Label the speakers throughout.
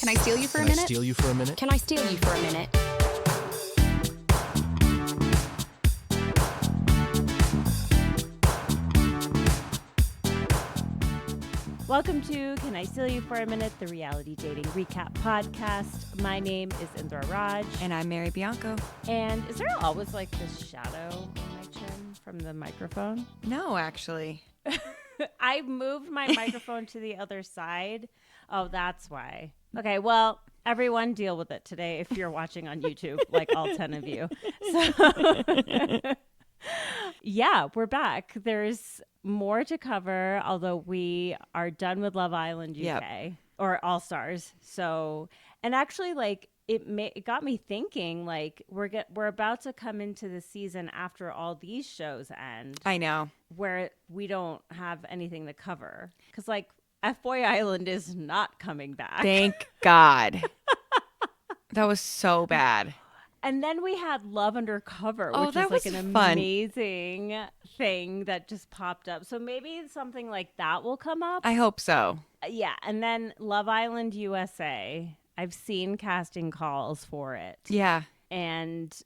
Speaker 1: Can I steal you for a minute?
Speaker 2: Steal you for a minute?
Speaker 1: Can I steal you for a minute?
Speaker 3: Welcome to Can I Steal You for a Minute, the reality dating recap podcast. My name is Indra Raj.
Speaker 4: And I'm Mary Bianco.
Speaker 3: And is there always like this shadow on my chin from the microphone?
Speaker 4: No, actually.
Speaker 3: I moved my microphone to the other side. Oh, that's why. Okay, well, everyone deal with it today if you're watching on YouTube, like all 10 of you. So, yeah, we're back. There's more to cover, although we are done with Love Island UK or All Stars. So, and actually, like, it got me thinking, like, we're about to come into the season after all these shows end.
Speaker 4: I know.
Speaker 3: Where we don't have anything to cover. Because, like, F-Boy Island is not coming back.
Speaker 4: Thank God. That was so bad.
Speaker 3: And then we had Love Undercover, which
Speaker 4: that
Speaker 3: was like
Speaker 4: was
Speaker 3: an
Speaker 4: fun.
Speaker 3: amazing thing that just popped up. So maybe something like that will come up.
Speaker 4: I hope so.
Speaker 3: Yeah. And then Love Island USA. I've seen casting calls for it.
Speaker 4: Yeah.
Speaker 3: And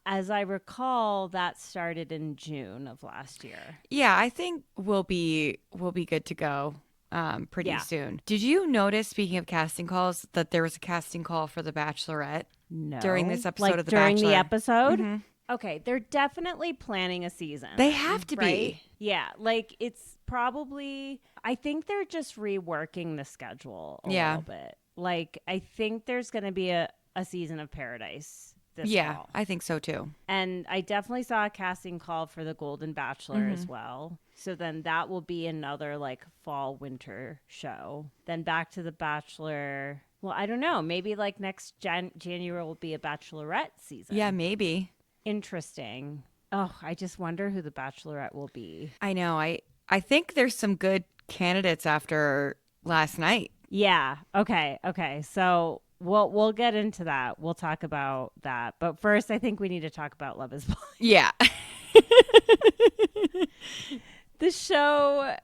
Speaker 3: as I recall, that started in June of last year.
Speaker 4: Yeah, I think we'll be good to go pretty soon. Did you notice, speaking of casting calls, that there was a casting call for The Bachelorette?
Speaker 3: No.
Speaker 4: During this episode
Speaker 3: like
Speaker 4: of The
Speaker 3: during
Speaker 4: Bachelor.
Speaker 3: the episode?
Speaker 4: Mm-hmm.
Speaker 3: Okay, they're definitely planning a season.
Speaker 4: They have to
Speaker 3: right?
Speaker 4: be.
Speaker 3: Yeah, like it's probably, I think they're just reworking the schedule a little bit. Like, I think there's going to be a season of Paradise this fall.
Speaker 4: I think so too.
Speaker 3: And I definitely saw a casting call for the Golden Bachelor as well. So then that will be another like fall winter show. Then back to the Bachelor. Well, I don't know. Maybe like next January will be a Bachelorette season.
Speaker 4: Yeah, maybe.
Speaker 3: Interesting. Oh, I just wonder who the Bachelorette will be.
Speaker 4: I know. I think there's some good candidates after last night.
Speaker 3: Yeah. Okay. So we'll get into that. We'll talk about that. But first, I think we need to talk about Love Is Blind.
Speaker 4: Yeah.
Speaker 3: The show,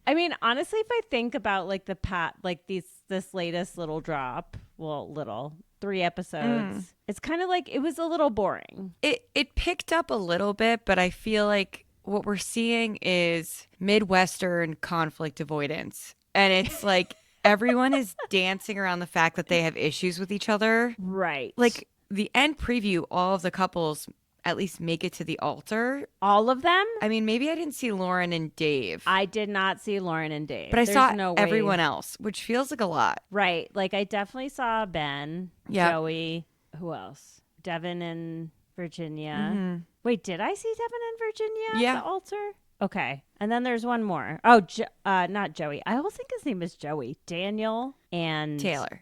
Speaker 3: I mean, honestly, if I think about like this latest little drop, 3 episodes, it's kind of like it was a little boring.
Speaker 4: It picked up a little bit, but I feel like what we're seeing is Midwestern conflict avoidance. And it's like everyone is dancing around the fact that they have issues with each other.
Speaker 3: Right.
Speaker 4: Like the end preview, all of the couples at least make it to the altar.
Speaker 3: All of them?
Speaker 4: I mean, maybe I didn't see Lauren and Dave.
Speaker 3: I did not see Lauren and Dave.
Speaker 4: But I
Speaker 3: There's
Speaker 4: saw
Speaker 3: no way.
Speaker 4: everyone else, which feels like a lot.
Speaker 3: Right. Like I definitely saw Ben, Joey, who else? Devin and Virginia.
Speaker 4: Mm-hmm.
Speaker 3: Wait, did I see Devin and Virginia at the altar? Okay. And then there's one more. Oh, not Joey. I always think his name is Joey. Daniel and
Speaker 4: Taylor.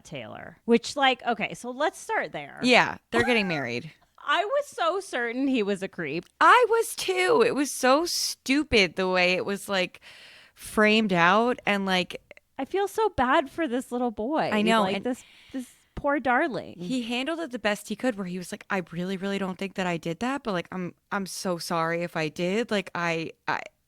Speaker 3: Taylor. Which like, okay, so let's start there.
Speaker 4: Yeah, they're getting married.
Speaker 3: I was so certain he was a creep.
Speaker 4: I was too. It was so stupid the way it was like framed out, and like
Speaker 3: I feel so bad for this little boy.
Speaker 4: I know,
Speaker 3: like
Speaker 4: and
Speaker 3: this poor darling.
Speaker 4: He handled it the best he could, where he was like, I really don't think that I did that, but like I'm so sorry if I did. Like I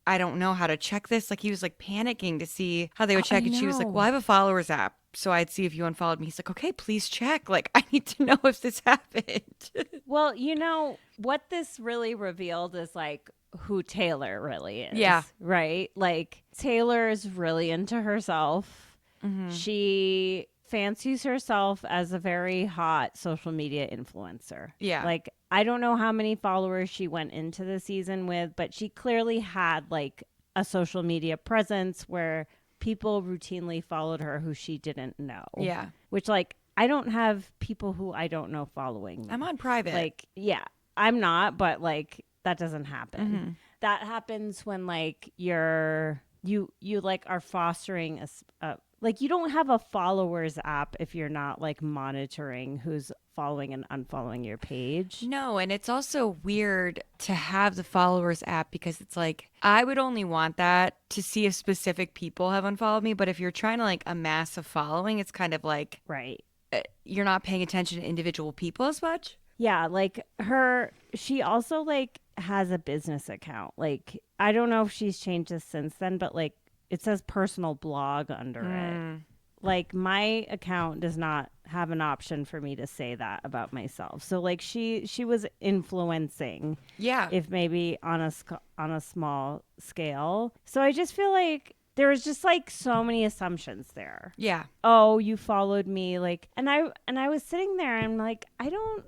Speaker 4: don't know how to check this. Like he was like panicking to see how they would check, and she was like, well, I have a followers app, so I'd see if you unfollowed me. He's like, okay, please check. Like I need to know if this happened.
Speaker 3: Well, you know what this really revealed is like who Taylor really is.
Speaker 4: Yeah.
Speaker 3: Right? Like Taylor is really into herself. Mm-hmm. She fancies herself as a very hot social media influencer.
Speaker 4: Yeah.
Speaker 3: Like I don't know how many followers she went into the season with, but she clearly had like a social media presence where people routinely followed her who she didn't know.
Speaker 4: Yeah.
Speaker 3: Which like I don't have people who I don't know following me.
Speaker 4: I'm on private.
Speaker 3: Like, yeah, I'm not, but like that doesn't happen.
Speaker 4: Mm-hmm.
Speaker 3: That happens when like you like are fostering a like you don't have a followers app if you're not like monitoring who's following and unfollowing your page.
Speaker 4: No, and it's also weird to have the followers app because it's like I would only want that to see if specific people have unfollowed me, but if you're trying to like amass a following, it's kind of like
Speaker 3: Right.
Speaker 4: You're not paying attention to individual people as much.
Speaker 3: Yeah, like she also like has a business account. Like I don't know if she's changed this since then, but like it says personal blog under it. like my account does not have an option for me to say that about myself. So like she was influencing,
Speaker 4: Yeah.
Speaker 3: if maybe on a small scale. So I just feel like there was just like so many assumptions there.
Speaker 4: Yeah.
Speaker 3: Oh, you followed me, like, and I was sitting there and I'm like, I don't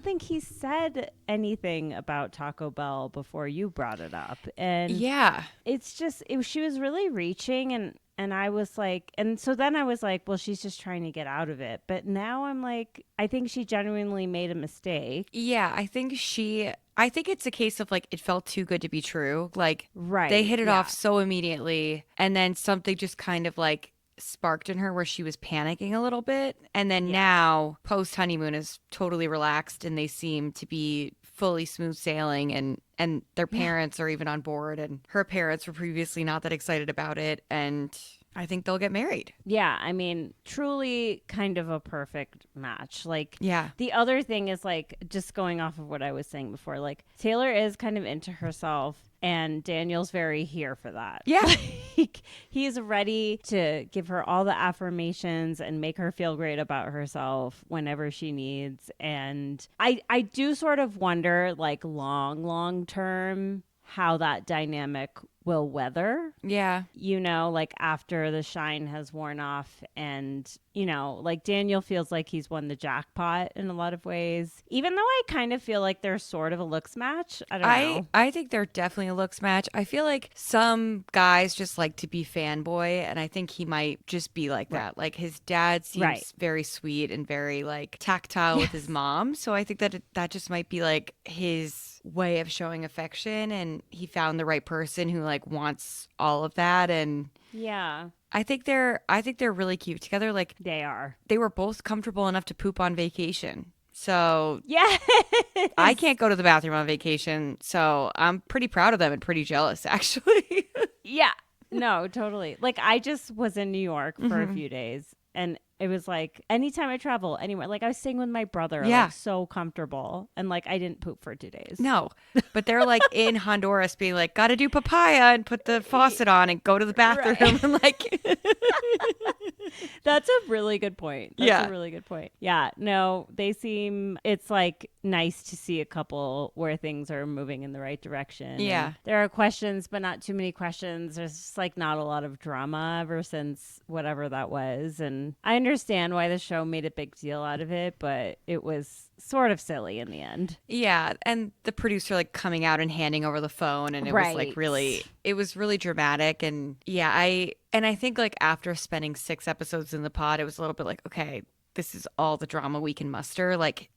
Speaker 3: think he said anything about Taco Bell before you brought it up. And
Speaker 4: Yeah.
Speaker 3: it's just she was really reaching, and I was like, and so then I was like, well, she's just trying to get out of it. But now I'm like, I think she genuinely made a mistake.
Speaker 4: Yeah, I think it's a case of like it felt too good to be true. Like
Speaker 3: Right.
Speaker 4: they hit it
Speaker 3: yeah.
Speaker 4: off so immediately, and then something just kind of like sparked in her where she was panicking a little bit. And then now post honeymoon is totally relaxed and they seem to be fully smooth sailing, and their parents are even on board, and her parents were previously not that excited about it, and I think they'll get married.
Speaker 3: Yeah, I mean, truly kind of a perfect match. Like,
Speaker 4: Yeah.
Speaker 3: the other thing is, like, just going off of what I was saying before, like, Taylor is kind of into herself, and Daniel's very here for that.
Speaker 4: Yeah.
Speaker 3: Like, he's ready to give her all the affirmations and make her feel great about herself whenever she needs. And I do sort of wonder, like, long term, how that dynamic will weather.
Speaker 4: Yeah.
Speaker 3: You know, like after the shine has worn off, and, you know, like Daniel feels like he's won the jackpot in a lot of ways, even though I kind of feel like they're sort of a looks match. I don't know.
Speaker 4: I think they're definitely a looks match. I feel like some guys just like to be fanboy, and I think he might just be like that. Like his dad seems very sweet and very like tactile with his mom. So I think that just might be like his way of showing affection, and he found the right person who like wants all of that. And
Speaker 3: Yeah,
Speaker 4: I think they're really cute together. Like
Speaker 3: they are.
Speaker 4: they were both comfortable enough to poop on vacation. So
Speaker 3: Yeah.
Speaker 4: I can't go to the bathroom on vacation, so I'm pretty proud of them and pretty jealous, actually.
Speaker 3: Yeah. No, totally. Like I just was in New York for a few days, and it was like anytime I travel anywhere, like I was staying with my brother, like so comfortable, and like I didn't poop for 2 days.
Speaker 4: No, but they're like in Honduras being like, gotta do papaya and put the faucet on and go to the bathroom and like.
Speaker 3: That's a really good point. That's a really good point. Yeah. No, it's like nice to see a couple where things are moving in the right direction.
Speaker 4: Yeah.
Speaker 3: And there are questions, but not too many questions. There's just like not a lot of drama ever since whatever that was. And I understand why the show made a big deal out of it, but it was sort of silly in the end.
Speaker 4: Yeah. And the producer like coming out and handing over the phone, and it was like it was really dramatic. And yeah, I think like after spending 6 episodes in the pod, it was a little bit like, okay, this is all the drama we can muster. Like,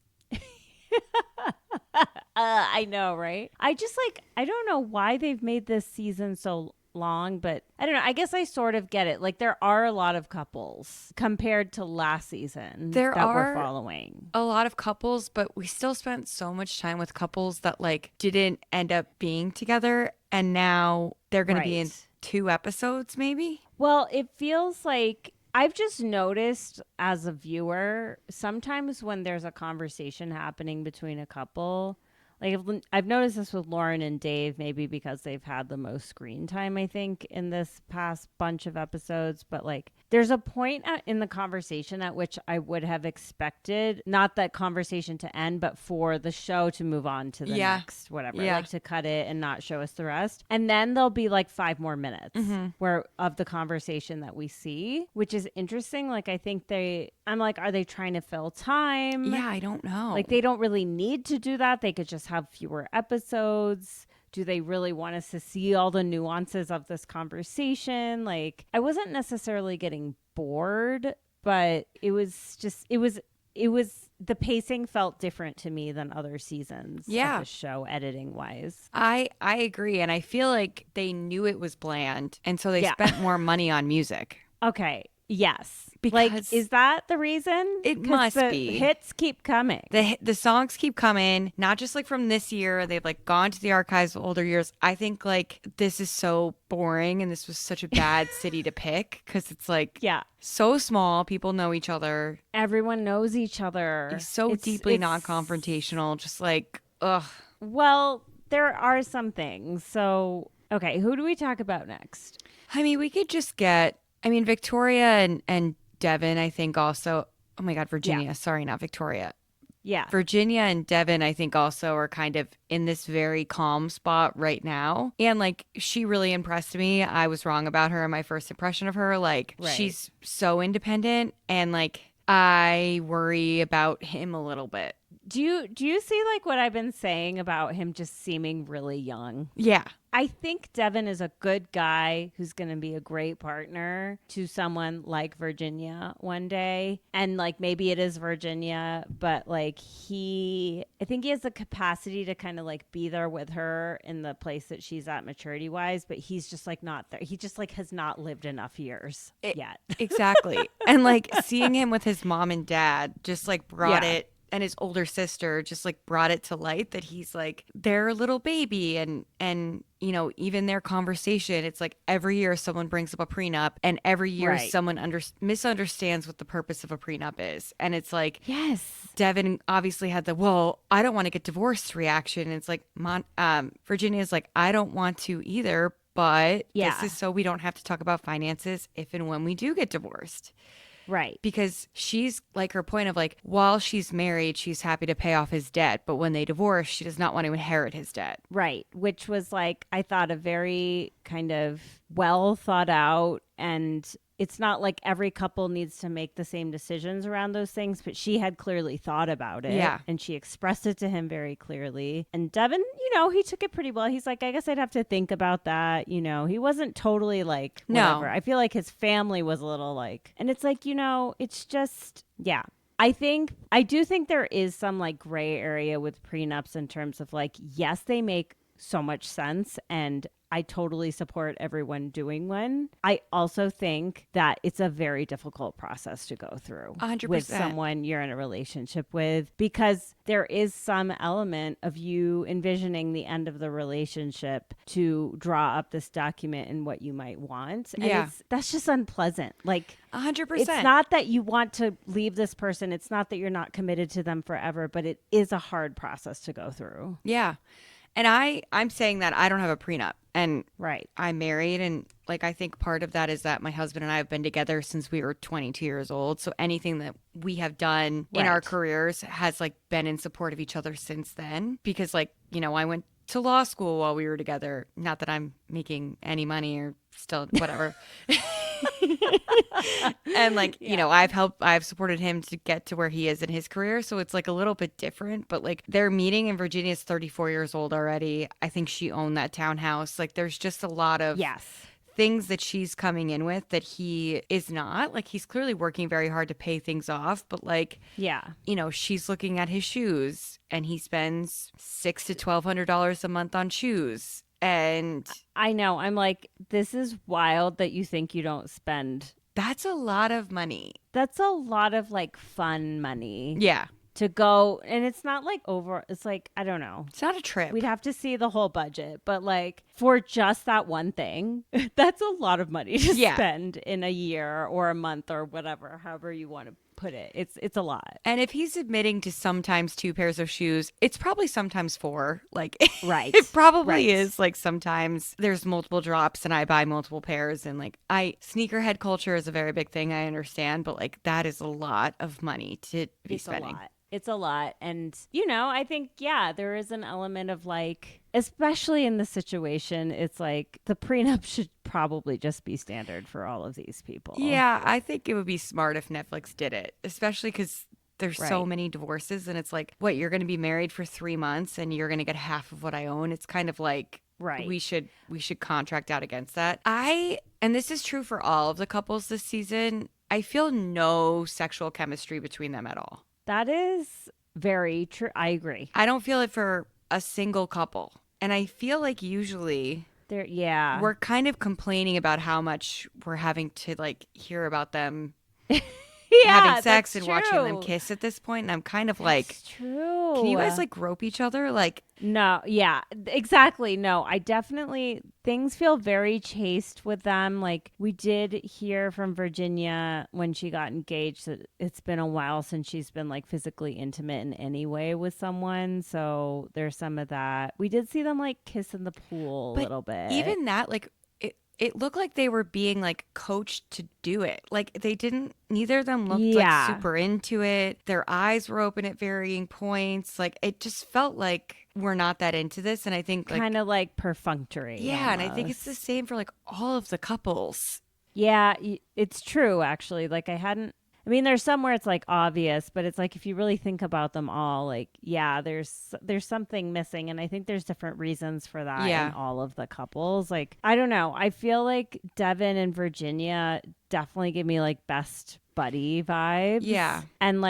Speaker 3: I know, right? I don't know why they've made this season so long, but I don't know. I guess I sort of get it. Like there are a lot of couples compared to last season that we're following.
Speaker 4: A lot of couples, but we still spent so much time with couples that like didn't end up being together, and now they're going to be in 2 episodes maybe.
Speaker 3: Well, it feels like I've just noticed as a viewer, sometimes when there's a conversation happening between a couple, like I've noticed this with Lauren and Dave, maybe because they've had the most screen time, I think, in this past bunch of episodes. But like there's a point in the conversation at which I would have expected not that conversation to end, but for the show to move on to the next whatever, like to cut it and not show us the rest. And then there'll be like 5 more minutes where of the conversation that we see, which is interesting. Like I think I'm like, are they trying to fill time?
Speaker 4: Yeah, I don't know.
Speaker 3: Like they don't really need to do that. They could just have fewer episodes. Do they really want us to see all the nuances of this conversation? Like I wasn't necessarily getting bored, but it was the pacing felt different to me than other seasons of the show, editing wise.
Speaker 4: I agree, and I feel like they knew it was bland, and so they spent more money on music.
Speaker 3: Okay. Yes.
Speaker 4: Because
Speaker 3: like, is that the reason?
Speaker 4: It must be.
Speaker 3: Hits keep coming.
Speaker 4: The songs keep coming, not just like from this year. They've like gone to the archives of older years. I think like this is so boring, and this was such a bad city to pick because it's like so small. People know each other.
Speaker 3: Everyone knows each other.
Speaker 4: It's so deeply non-confrontational. Just like, ugh.
Speaker 3: Well, there are some things. So, okay, who do we talk about next?
Speaker 4: I mean, we could just get I mean, Victoria and Devin, I think also. Oh my God, Virginia.
Speaker 3: Yeah.
Speaker 4: Sorry, not Victoria.
Speaker 3: Yeah.
Speaker 4: Virginia and Devin, I think, also are kind of in this very calm spot right now. And like, she really impressed me. I was wrong about her in my first impression of her. Like,
Speaker 3: Right.
Speaker 4: she's so independent, and like, I worry about him a little bit.
Speaker 3: Do you see like what I've been saying about him just seeming really young?
Speaker 4: Yeah.
Speaker 3: I think Devin is a good guy who's going to be a great partner to someone like Virginia one day. And like maybe it is Virginia, but like I think he has the capacity to kind of like be there with her in the place that she's at maturity wise, but he's just like not there. He just like has not lived enough years yet.
Speaker 4: Exactly. And like, seeing him with his mom and dad just like brought
Speaker 3: Yeah.
Speaker 4: it. And his older sister just like brought it to light that he's like their little baby, and you know, even their conversation, it's like every year someone brings up a prenup, and every year
Speaker 3: Right.
Speaker 4: someone misunderstands what the purpose of a prenup is. And it's like,
Speaker 3: Yes.
Speaker 4: Devin obviously had the, well, I don't want to get divorced reaction. And it's like, Virginia's like, I don't want to either, but
Speaker 3: Yeah.
Speaker 4: this is so we don't have to talk about finances if and when we do get divorced.
Speaker 3: Right.
Speaker 4: Because she's like, her point of like, while she's married, she's happy to pay off his debt, but when they divorce, she does not want to inherit his debt.
Speaker 3: Right. Which was like, I thought a very kind of well thought out, and it's not like every couple needs to make the same decisions around those things, but she had clearly thought about it.
Speaker 4: Yeah.
Speaker 3: And she expressed it to him very clearly. And Devin, you know, he took it pretty well. He's like, I guess I'd have to think about that. You know, he wasn't totally like, whatever.
Speaker 4: No.
Speaker 3: I feel like his family was a little like, and it's like, you know, it's just, yeah. I do think there is some like gray area with prenups in terms of like, yes, they make so much sense, and I totally support everyone doing one. I also think that it's a very difficult process to go through
Speaker 4: 100%.
Speaker 3: with someone you're in a relationship with, because there is some element of you envisioning the end of the relationship to draw up this document and what you might want. And
Speaker 4: Yeah.
Speaker 3: that's just unpleasant. Like,
Speaker 4: 100%.
Speaker 3: it's not that you want to leave this person. It's not that you're not committed to them forever, but it is a hard process to go through.
Speaker 4: Yeah. And I'm saying that I don't have a prenup, and
Speaker 3: Right.
Speaker 4: I'm married, and like, I think part of that is that my husband and I have been together since we were 22 years old. So anything that we have done in our
Speaker 3: Right.
Speaker 4: careers has like been in support of each other since then, because like, you know, I went to law school while we were together. Not that I'm making any money or still whatever. And like, you know, I've supported him to get to where he is in his career. So it's like a little bit different, but like, their meeting in Virginia is 34 years old already. I think she owned that townhouse. Like, there's just a lot of
Speaker 3: Yes.
Speaker 4: things that she's coming in with that he is not. Like, he's clearly working very hard to pay things off, but like,
Speaker 3: Yeah.
Speaker 4: you know, she's looking at his shoes, and he spends $600 to $1,200 a month on shoes. And
Speaker 3: I know. I'm like, this is wild that you think you don't spend.
Speaker 4: that's a lot of money.
Speaker 3: That's a lot of like fun money
Speaker 4: Yeah.
Speaker 3: to go. And it's not like it's like, I don't know.
Speaker 4: It's not a trip.
Speaker 3: We'd have to see the whole budget, but like for just that one thing, that's a lot of money to
Speaker 4: Yeah.
Speaker 3: spend in a year or a month or whatever, however you want to put it. It's a lot.
Speaker 4: And if he's admitting to sometimes 2 pairs of shoes, it's probably sometimes 4. Like,
Speaker 3: Right.
Speaker 4: it probably
Speaker 3: Right.
Speaker 4: is. Like, sometimes there's multiple drops and I buy multiple pairs. And like, sneakerhead culture is a very big thing, I understand, but like, that is a lot of money to be
Speaker 3: It's
Speaker 4: spending.
Speaker 3: a lot. It's a lot. And, you know, I think, yeah, there is an element of like, especially in this situation, it's like the prenup should probably just be standard for all of these people.
Speaker 4: Yeah, I think it would be smart if Netflix did it, especially because there's so
Speaker 3: Right.
Speaker 4: many divorces, and it's like, what, you're going to be married for 3 months and you're going to get half of what I own. It's kind of like,
Speaker 3: Right.
Speaker 4: we should contract out against that. And this is true for all of the couples this season, I feel no sexual chemistry between them at all.
Speaker 3: That is very true. I agree.
Speaker 4: I don't feel it for a single couple. And I feel like usually
Speaker 3: There, yeah.
Speaker 4: we're kind of complaining about how much we're having to like hear about them having sex and watching them kiss at this point. And I'm kind of like,
Speaker 3: It's true.
Speaker 4: can you guys like grope each other? Like,
Speaker 3: No, yeah, exactly. No, I definitely, things feel very chaste with them. Like, we did hear from Virginia when she got engaged that it's been a while since she's been like physically intimate in any way with someone. So there's some of that. We did see them like kiss in the pool a
Speaker 4: but
Speaker 3: little bit.
Speaker 4: even that, like, it looked like they were being like coached to do it. Like they didn't, neither of them looked
Speaker 3: Yeah.
Speaker 4: like super into it. Their eyes were open at varying points. Like it just felt like we're not that into this. And I think like,
Speaker 3: Kind of like perfunctory.
Speaker 4: yeah. And I think it's the
Speaker 3: almost.
Speaker 4: same for like all of the couples.
Speaker 3: Yeah, it's true, actually. Like, I mean, there's some where it's like obvious, but it's like if you really think about them all, like, yeah, there's something missing. And I think there's different reasons for that
Speaker 4: Yeah.
Speaker 3: in all of the couples. Like, I don't know. I feel like Devin and Virginia definitely give me like best buddy vibes.
Speaker 4: Yeah.
Speaker 3: And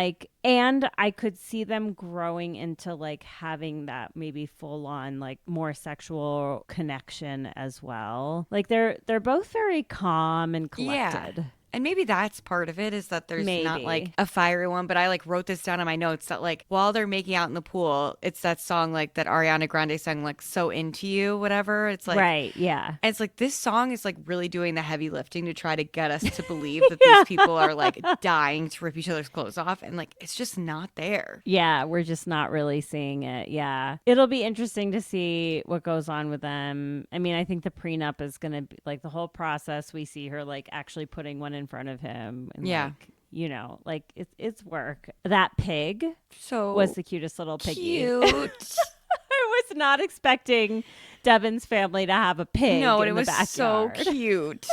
Speaker 3: and I could see them growing into like having that maybe full on like more sexual connection as well. Like they're both very calm and collected.
Speaker 4: Yeah. And maybe that's part of it, is that there's not
Speaker 3: Maybe.
Speaker 4: like a fiery one. But I like wrote this down in my notes that like while they're making out in the pool, it's that song like that Ariana Grande sang, like So Into You, whatever. It's like,
Speaker 3: Right, yeah.
Speaker 4: and it's like this song is like really doing the heavy lifting to try to get us to believe that these people are like dying to rip each other's clothes off. And like it's just not there.
Speaker 3: Yeah, we're just not really seeing it. Yeah. It'll be interesting to see what goes on with them. I mean, I think the prenup is going to be like the whole process. We see her like actually putting one in front of him. And,
Speaker 4: Yeah.
Speaker 3: like, you know, like it's work. That pig
Speaker 4: So
Speaker 3: was the cutest little piggy.
Speaker 4: cute.
Speaker 3: I was not expecting Devin's family to have a pig.
Speaker 4: No, and
Speaker 3: in
Speaker 4: it was
Speaker 3: the
Speaker 4: so
Speaker 3: backyard.
Speaker 4: cute.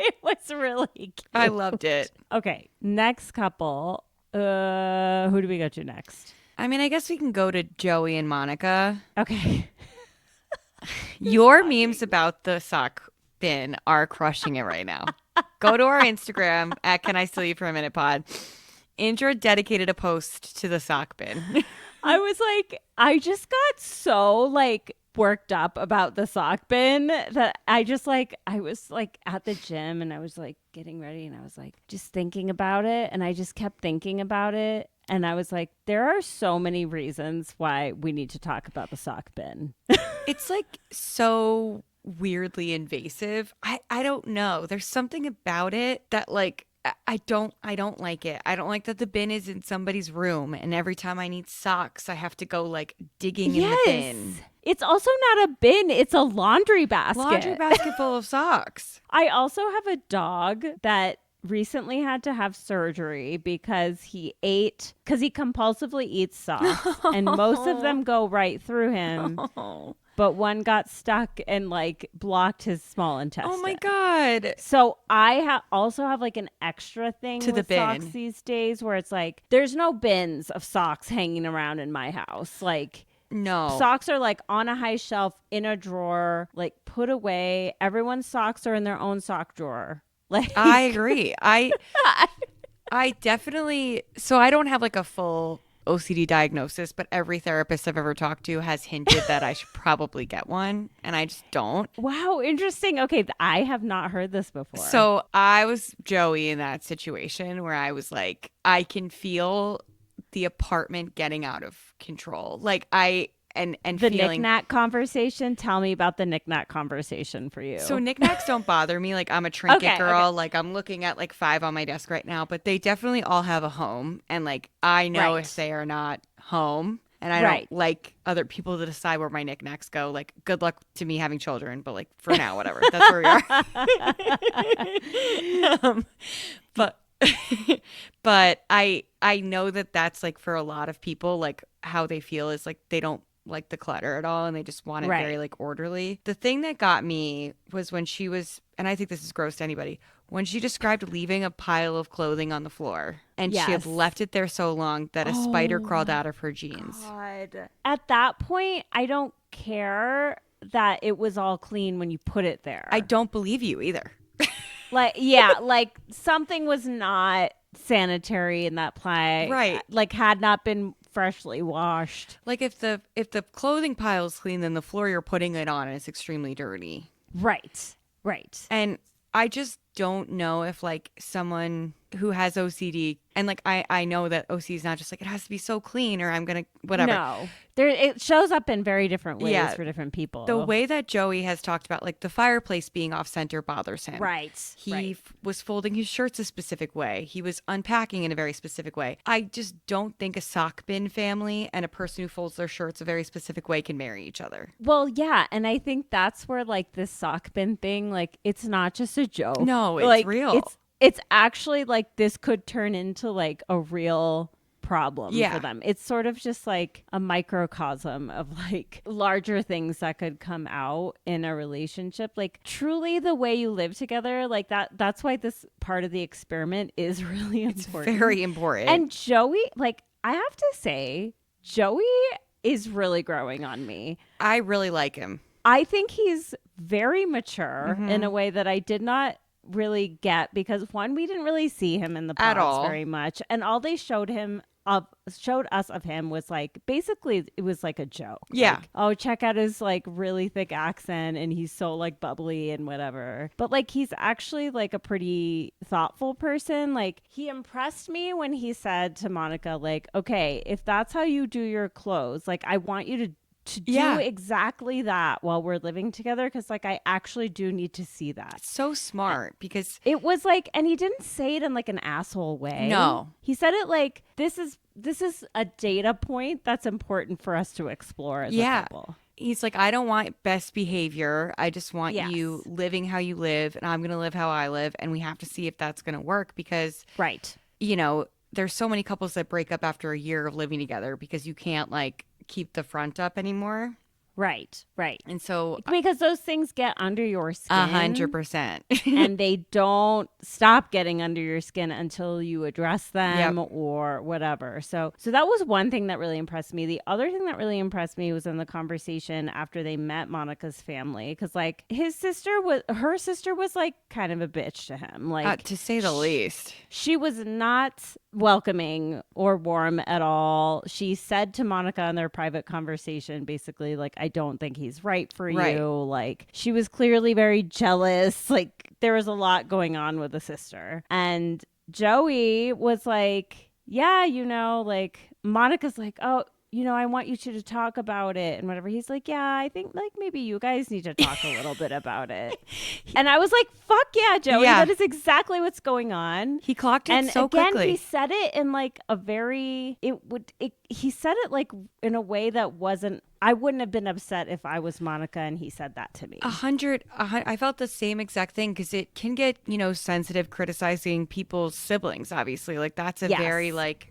Speaker 3: It was really cute.
Speaker 4: I loved it.
Speaker 3: Okay, next couple. Who do we go to next?
Speaker 4: I mean, I guess we can go to Joey and Monica.
Speaker 3: Okay.
Speaker 4: Your memes about the sock bin are crushing it right now. Go to our Instagram at Can I Steal You for a Minute Pod. Indra dedicated a post to the sock bin.
Speaker 3: I was like, I just got so like worked up about the sock bin that I was like at the gym and I was like getting ready and I was like just thinking about it and I just kept thinking about it and I was like, there are so many reasons why we need to talk about the sock bin.
Speaker 4: It's like so weirdly invasive. I don't know. There's something about it that like I don't like it. I don't like that the bin is in somebody's room and every time I need socks I have to go like digging in the bin.
Speaker 3: It's also not a bin, it's a laundry basket.
Speaker 4: Laundry basket full of socks.
Speaker 3: I also have a dog that recently had to have surgery because he compulsively eats socks and most of them go right through him. But one got stuck and like blocked his small intestine.
Speaker 4: Oh my God.
Speaker 3: So I also have like an extra thing
Speaker 4: To the
Speaker 3: with socks
Speaker 4: bin.
Speaker 3: these days where it's like there's no bins of socks hanging around in my house. Like
Speaker 4: No.
Speaker 3: socks are like on a high shelf in a drawer, like put away. Everyone's socks are in their own sock drawer. Like
Speaker 4: I agree. I definitely, so I don't have like a full OCD diagnosis, but every therapist I've ever talked to has hinted that I should probably get one, and I just don't.
Speaker 3: Wow, interesting. Okay, I have not heard this before.
Speaker 4: So I was Joey in that situation where I was like, I can feel the apartment getting out of control. Like and
Speaker 3: the
Speaker 4: feeling
Speaker 3: knick-knack conversation. Tell me about the knick-knack conversation for you.
Speaker 4: So knickknacks don't bother me. Like I'm a trinket
Speaker 3: Okay,
Speaker 4: girl.
Speaker 3: okay.
Speaker 4: Like I'm looking at like 5 on my desk right now, but they definitely all have a home. And like I know
Speaker 3: Right.
Speaker 4: if they are not home. And I
Speaker 3: Right.
Speaker 4: don't like other people to decide where my knickknacks go. Like good luck to me having children, but like for now, whatever. That's where we are. But but I know that that's like for a lot of people, like how they feel is like they don't like the clutter at all and they just want it
Speaker 3: Right.
Speaker 4: very like orderly. The thing that got me was when she was, and I think this is gross to anybody, when she described leaving a pile of clothing on the floor and she had
Speaker 3: Yes.
Speaker 4: left it there so long that a spider
Speaker 3: Oh
Speaker 4: crawled out of her jeans.
Speaker 3: God. At that point, I don't care that it was all clean when you put it there.
Speaker 4: I don't believe you either.
Speaker 3: like, yeah, like something was not sanitary in that pile.
Speaker 4: Right.
Speaker 3: Like had not been freshly washed.
Speaker 4: Like if the clothing pile is clean, then the floor you're putting it on is extremely dirty.
Speaker 3: Right. Right.
Speaker 4: And I just don't know if like someone who has OCD, and like I know that OCD is not just like it has to be so clean or I'm gonna whatever.
Speaker 3: No, it shows up in very different ways
Speaker 4: Yeah.
Speaker 3: for different people.
Speaker 4: The way that Joey has talked about like the fireplace being off center bothers him.
Speaker 3: Right.
Speaker 4: He was folding his shirts a specific way. He was unpacking in a very specific way. I just don't think a sock bin family and a person who folds their shirts a very specific way can marry each other.
Speaker 3: Well, yeah, and I think that's where like this sock bin thing, like it's not just a joke.
Speaker 4: No, it's
Speaker 3: like,
Speaker 4: real.
Speaker 3: It's actually like this could turn into like a real problem
Speaker 4: Yeah.
Speaker 3: for them. It's sort of just like a microcosm of like larger things that could come out in a relationship. Like truly the way you live together, like that's why this part of the experiment is really important.
Speaker 4: Very important.
Speaker 3: And Joey, like I have to say, Joey is really growing on me.
Speaker 4: I really like him.
Speaker 3: I think he's very mature
Speaker 4: Mm-hmm.
Speaker 3: in a way that I did not really get because one, we didn't really see him in the
Speaker 4: At
Speaker 3: pods
Speaker 4: all.
Speaker 3: very much, and all they showed us of him was like basically it was like a joke.
Speaker 4: Yeah.
Speaker 3: Like, oh, check out his like really thick accent and he's so like bubbly and whatever. But like he's actually like a pretty thoughtful person. Like he impressed me when he said to Monica, like, okay, if that's how you do your clothes, like I want you to do
Speaker 4: Yeah.
Speaker 3: exactly that while we're living together, because like I actually do need to see that.
Speaker 4: So smart because
Speaker 3: It was like, and he didn't say it in like an asshole way.
Speaker 4: No.
Speaker 3: He said it like this is a data point that's important for us to explore as a couple.
Speaker 4: he's like, I don't want best behavior. I just want
Speaker 3: Yes.
Speaker 4: you living how you live, and I'm going to live how I live. And we have to see if that's going to work because,
Speaker 3: Right.
Speaker 4: you know, there's so many couples that break up after a year of living together because you can't like keep the front up anymore.
Speaker 3: Right.
Speaker 4: And so
Speaker 3: Because those things get under your skin.
Speaker 4: 100%.
Speaker 3: And they don't stop getting under your skin until you address them
Speaker 4: Yep.
Speaker 3: or whatever. So that was one thing that really impressed me. The other thing that really impressed me was in the conversation after they met Monica's family, because like her sister was like kind of a bitch to him, like
Speaker 4: To say the least.
Speaker 3: she was not welcoming or warm at all. She said to Monica in their private conversation, basically, like, I don't think he's right for
Speaker 4: Right.
Speaker 3: you. Like, she was clearly very jealous. Like, there was a lot going on with the sister. And Joey was like, yeah, like, Monica's like, oh, I want you two to talk about it and whatever. He's like, yeah, I think like maybe you guys need to talk a little bit about it. And I was like, fuck yeah, Joey.
Speaker 4: Yeah.
Speaker 3: That is exactly what's going on.
Speaker 4: He clocked it
Speaker 3: And
Speaker 4: so
Speaker 3: again,
Speaker 4: quickly.
Speaker 3: he said it in like a very, he said it like in a way that wasn't, I wouldn't have been upset if I was Monica and he said that to me.
Speaker 4: 100. I felt the same exact thing because it can get, sensitive criticizing people's siblings, obviously. Like that's a
Speaker 3: Yes.
Speaker 4: very like,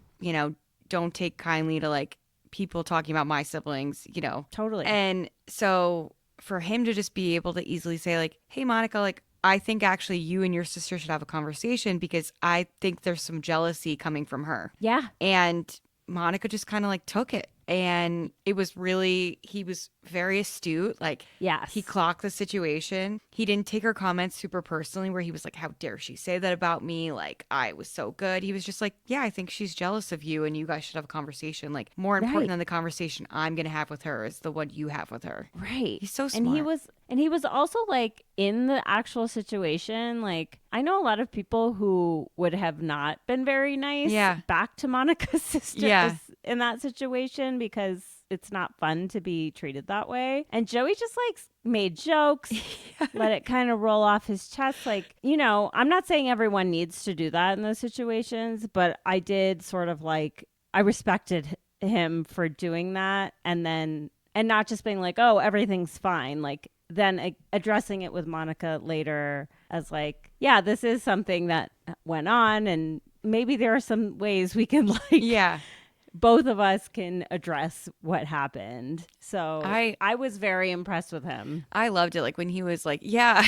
Speaker 4: don't take kindly to like people talking about my siblings,
Speaker 3: Totally.
Speaker 4: And so for him to just be able to easily say like, hey, Monica, like, I think actually you and your sister should have a conversation because I think there's some jealousy coming from her.
Speaker 3: Yeah.
Speaker 4: And Monica just kind of like took it. And it was really, he was very astute. Like,
Speaker 3: Yes.
Speaker 4: he clocked the situation. He didn't take her comments super personally where he was like, how dare she say that about me? Like, I was so good. He was just like, yeah, I think she's jealous of you and you guys should have a conversation. Like, more important
Speaker 3: Right.
Speaker 4: than the conversation I'm going to have with her is the one you have with her.
Speaker 3: Right.
Speaker 4: He's so
Speaker 3: And
Speaker 4: smart.
Speaker 3: he was also like in the actual situation. Like I know a lot of people who would have not been very nice
Speaker 4: Yeah.
Speaker 3: back to Monica's sister
Speaker 4: Yeah.
Speaker 3: in that situation because it's not fun to be treated that way. And Joey just like made jokes, let it kind of roll off his chest. Like, I'm not saying everyone needs to do that in those situations, but I did sort of like, I respected him for doing that. And not just being like, oh, everything's fine. Like then addressing it with Monica later as like, yeah, this is something that went on. And maybe there are some ways we can like,
Speaker 4: Yeah.
Speaker 3: both of us can address what happened. So
Speaker 4: I
Speaker 3: was very impressed with him.
Speaker 4: I loved it. Like when he was like, yeah,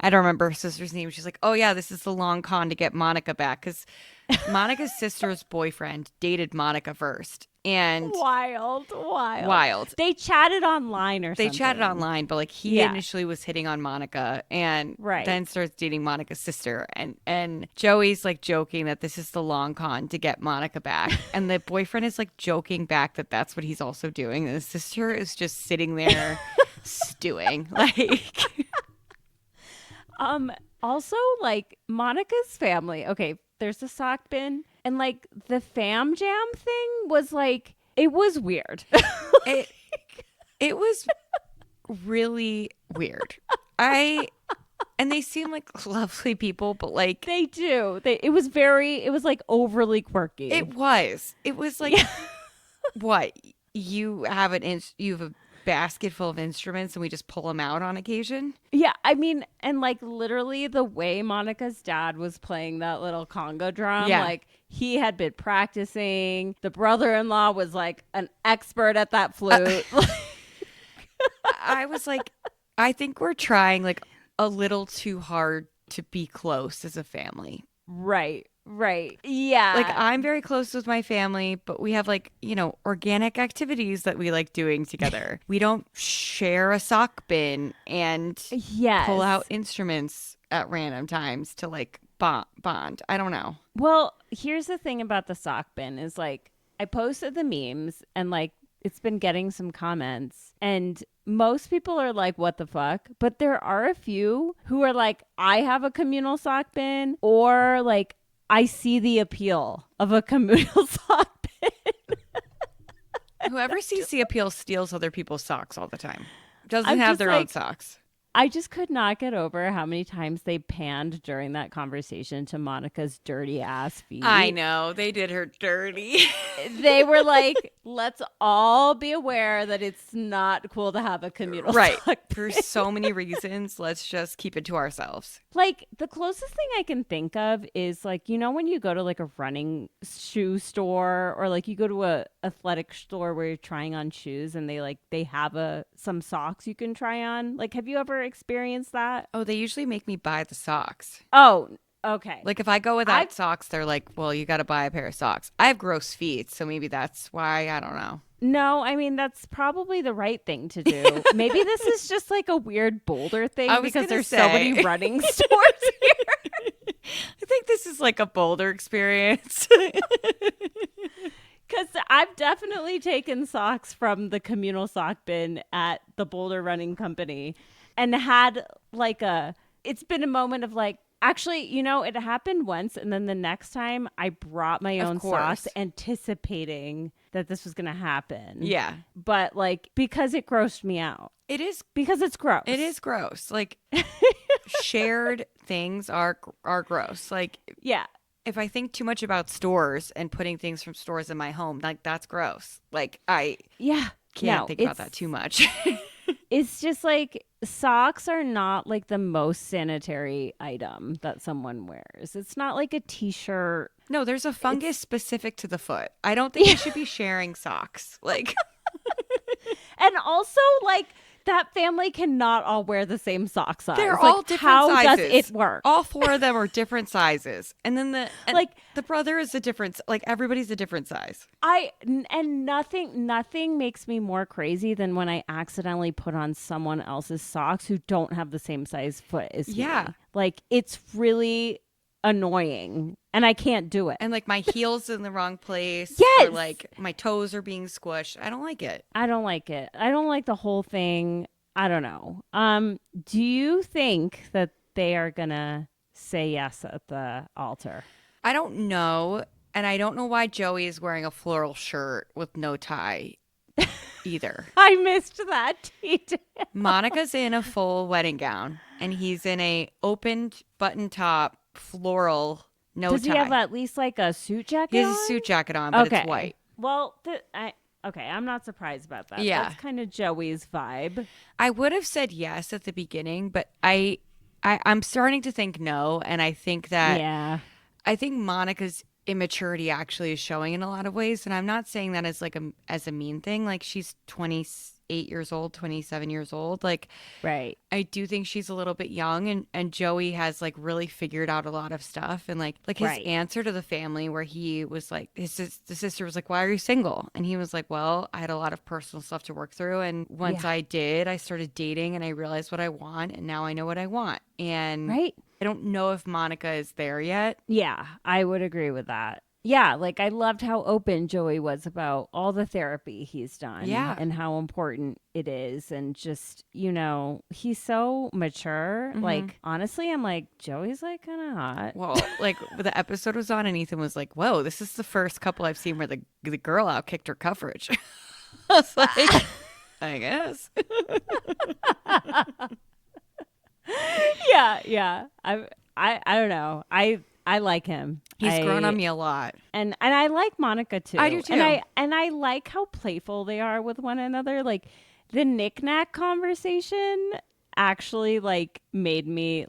Speaker 4: I don't remember her sister's name. She's like, oh yeah, this is the long con to get Monica back. Because Monica's sister's boyfriend dated Monica first. And wild.
Speaker 3: They chatted online or something.
Speaker 4: They chatted online, but like he
Speaker 3: Yeah.
Speaker 4: initially was hitting on Monica and
Speaker 3: Right.
Speaker 4: then starts dating Monica's sister. And Joey's like joking that this is the long con to get Monica back. And the boyfriend is like joking back that that's what he's also doing. And the sister is just sitting there stewing. Like,
Speaker 3: Also, like Monica's family. Okay, there's a sock bin, and like the fam jam thing was like it was weird.
Speaker 4: It was really weird. And they seem like lovely people, but like
Speaker 3: They do. It was like overly quirky.
Speaker 4: it was like what you have you have a basket full of instruments and we just pull them out on occasion.
Speaker 3: Yeah, I mean, and like literally the way Monica's dad was playing that little conga drum,
Speaker 4: Yeah.
Speaker 3: like he had been practicing. The brother-in-law was like an expert at that flute.
Speaker 4: I was like, I think we're trying like a little too hard to be close as a family.
Speaker 3: Right. Yeah.
Speaker 4: Like I'm very close with my family, but we have like, organic activities that we like doing together. We don't share a sock bin and
Speaker 3: yes.
Speaker 4: pull out instruments at random times to like bond. I don't know.
Speaker 3: Well, here's the thing about the sock bin is like I posted the memes and like it's been getting some comments and most people are like, what the fuck? But there are a few who are like, I have a communal sock bin, or like, I see the appeal of a communal sock bin.
Speaker 4: Whoever sees the appeal steals other people's socks all the time. Doesn't
Speaker 3: I'm
Speaker 4: have
Speaker 3: just
Speaker 4: their own
Speaker 3: like-
Speaker 4: socks.
Speaker 3: I just could not get over how many times they panned during that conversation to Monica's dirty ass feet.
Speaker 4: I know. They did her dirty.
Speaker 3: They were like, let's all be aware that it's not cool to have a communal
Speaker 4: Right.
Speaker 3: sock
Speaker 4: For so many reasons, let's just keep it to ourselves.
Speaker 3: Like the closest thing I can think of is like, when you go to like a running shoe store or like you go to a athletic store where you're trying on shoes and they have some socks you can try on. Like, have you ever experienced that?
Speaker 4: Oh, they usually make me buy the socks.
Speaker 3: Oh, okay.
Speaker 4: Like if I go without socks, they're like, well, you got to buy a pair of socks. I have gross feet, so maybe that's why. I don't know.
Speaker 3: No, I mean, that's probably the right thing to do. Maybe this is just like a weird Boulder thing
Speaker 4: I was
Speaker 3: because
Speaker 4: gonna
Speaker 3: there's so
Speaker 4: say.
Speaker 3: many running stores here.
Speaker 4: I think this is like a Boulder experience.
Speaker 3: Because I've definitely taken socks from the communal sock bin at the Boulder Running Company and had like it's been a moment of like, actually, it happened once. And then the next time I brought my own
Speaker 4: course.
Speaker 3: socks anticipating that this was going to happen.
Speaker 4: Yeah.
Speaker 3: But like, because it grossed me out.
Speaker 4: It is.
Speaker 3: Because it's gross.
Speaker 4: It is gross. Like shared things are gross. Like
Speaker 3: Yeah.
Speaker 4: if I think too much about stores and putting things from stores in my home, like that's gross. Like I can't think about that too much.
Speaker 3: It's just like socks are not like the most sanitary item that someone wears. It's not like a t-shirt.
Speaker 4: No, there's a fungus specific to the foot. I don't think you should be sharing socks. Like
Speaker 3: And also like that family cannot all wear the same sock size.
Speaker 4: they're
Speaker 3: Like,
Speaker 4: all different
Speaker 3: how
Speaker 4: sizes.
Speaker 3: does it work?
Speaker 4: All four of them are different sizes. And then
Speaker 3: Like-
Speaker 4: the brother is a different, like everybody's a different size.
Speaker 3: And nothing makes me more crazy than when I accidentally put on someone else's socks who don't have the same size foot as me.
Speaker 4: Yeah.
Speaker 3: Like it's really annoying and I can't do it.
Speaker 4: And like my heel's in the wrong place.
Speaker 3: Yes!
Speaker 4: Or like my toes are being squished. I don't like it.
Speaker 3: I don't like it. I don't like the whole thing. I don't know. Do you think that they are gonna say yes at the altar?
Speaker 4: I don't know. And I don't know why Joey is wearing a floral shirt with no tie either.
Speaker 3: I missed that.
Speaker 4: Monica's in a full wedding gown and he's in a opened button top floral no
Speaker 3: Does
Speaker 4: tie.
Speaker 3: he have at least like a suit jacket?
Speaker 4: He has
Speaker 3: on?
Speaker 4: a suit jacket on, but
Speaker 3: Okay.
Speaker 4: it's white.
Speaker 3: Well, I'm not surprised about that.
Speaker 4: Yeah.
Speaker 3: That's kind of Joey's vibe.
Speaker 4: I would have said yes at the beginning, but I'm starting to think no, and I think that
Speaker 3: Yeah.
Speaker 4: I think Monica's immaturity actually is showing in a lot of ways, and I'm not saying that as like as a mean thing. Like she's 28 years old, 27 years old. Like
Speaker 3: Right.
Speaker 4: I do think she's a little bit young, and Joey has like really figured out a lot of stuff, and like his
Speaker 3: Right.
Speaker 4: answer to the family where he was like the sister was like, why are you single? And he was like, well, I had a lot of personal stuff to work through, and once
Speaker 3: Yeah.
Speaker 4: I did, I started dating and I realized what I want, and now I know what I want. And
Speaker 3: Right.
Speaker 4: I don't know if Monica is there yet.
Speaker 3: Yeah, I would agree with that. Yeah, like I loved how open Joey was about all the therapy he's done
Speaker 4: Yeah.
Speaker 3: and how important it is. And just, he's so mature. Like, honestly, I'm like, Joey's like kind of hot.
Speaker 4: Well, like the episode was on and Ethan was like, whoa, this is the first couple I've seen where the girl outkicked her coverage. I was like, I guess.
Speaker 3: Yeah. I don't know. I like him.
Speaker 4: He's grown on me a lot.
Speaker 3: And I like Monica too.
Speaker 4: I do too.
Speaker 3: And I like how playful they are with one another. Like the knick-knack conversation actually like made me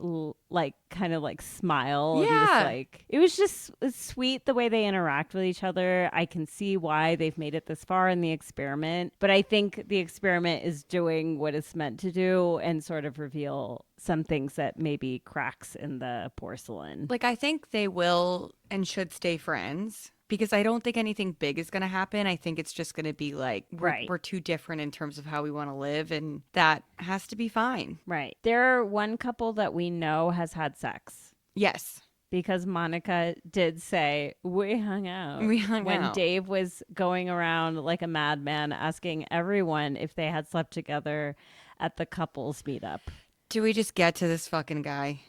Speaker 3: like kind of like smile.
Speaker 4: Yeah.
Speaker 3: And just, like it was just sweet the way they interact with each other. I can see why they've made it this far in the experiment, but I think the experiment is doing what it's meant to do and sort of reveal some things that maybe cracks in the porcelain.
Speaker 4: Like, I think they will and should stay friends because I don't think anything big is going to happen. I think it's just going to be like, we're too different in terms of how we want to live, and that has to be fine.
Speaker 3: Right. They're one couple that we know has had sex.
Speaker 4: Yes.
Speaker 3: Because Monica did say, we hung out. When Dave was going around like a madman asking everyone if they had slept together at the couples meetup.
Speaker 4: Do we just get to this fucking guy?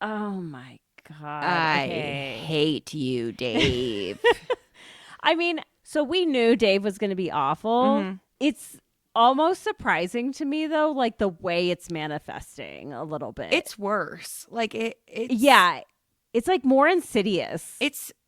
Speaker 3: Oh my God.
Speaker 4: I
Speaker 3: Okay.
Speaker 4: hate you, Dave.
Speaker 3: I mean, so we knew Dave was going to be awful. It's almost surprising to me, though, like the way it's manifesting a little bit.
Speaker 4: It's worse. Like it's
Speaker 3: yeah, it's like more insidious.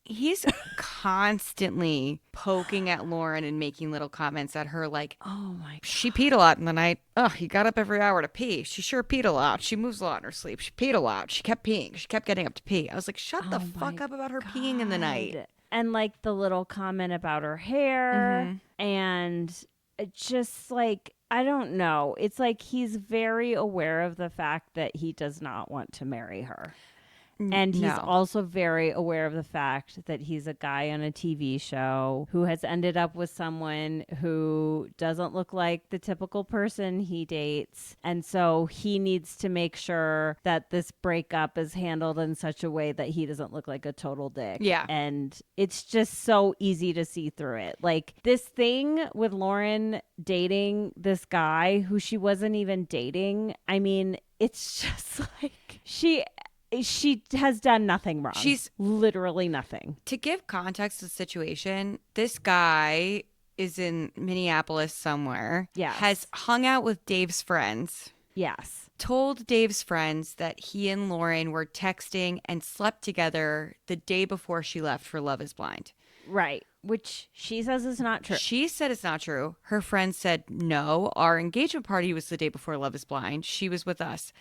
Speaker 4: He's constantly poking at Lauren and making little comments at her like,
Speaker 3: oh my God.
Speaker 4: She peed a lot in the night. Oh, he got up every hour to pee. She sure peed a lot. She moves a lot in her sleep. She peed a lot. She kept peeing. She kept getting up to pee. I was like, shut the fuck up about her peeing in the night.
Speaker 3: And like the little comment about her hair and just like, I don't know. It's like he's very aware of the fact that he does not want to marry her. And he's also very aware of the fact that he's a guy on a TV show who has ended up with someone who doesn't look like the typical person he dates. And so he needs to make sure that this breakup is handled in such a way that he doesn't look like a total dick.
Speaker 4: Yeah.
Speaker 3: And it's just so easy to see through it. Like this thing with Lauren dating this guy who she wasn't even dating. I mean, it's just like she has done nothing wrong. She's literally nothing.
Speaker 4: To give context to the situation, this guy is in Minneapolis somewhere.
Speaker 3: Yes.
Speaker 4: Has hung out with Dave's friends.
Speaker 3: Yes.
Speaker 4: Told Dave's friends that he and Lauren were texting and slept together the day before she left for Love is Blind.
Speaker 3: Right. Which she says is not true.
Speaker 4: She said it's not true. Her friends said, no, our engagement party was the day before Love is Blind. She was with us.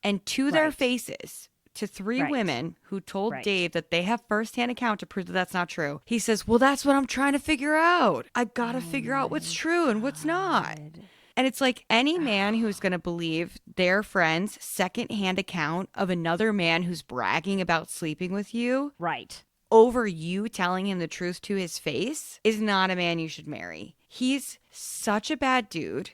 Speaker 4: And to their faces, to three women who told Dave that they have firsthand account to prove that that's not true. He says, well, that's what I'm trying to figure out. I've got to figure out what's true and what's not. And it's like any man who's going to believe their friend's secondhand account of another man who's bragging about sleeping with you.
Speaker 3: Right.
Speaker 4: Over you telling him the truth to his face is not a man you should marry. He's such a bad dude.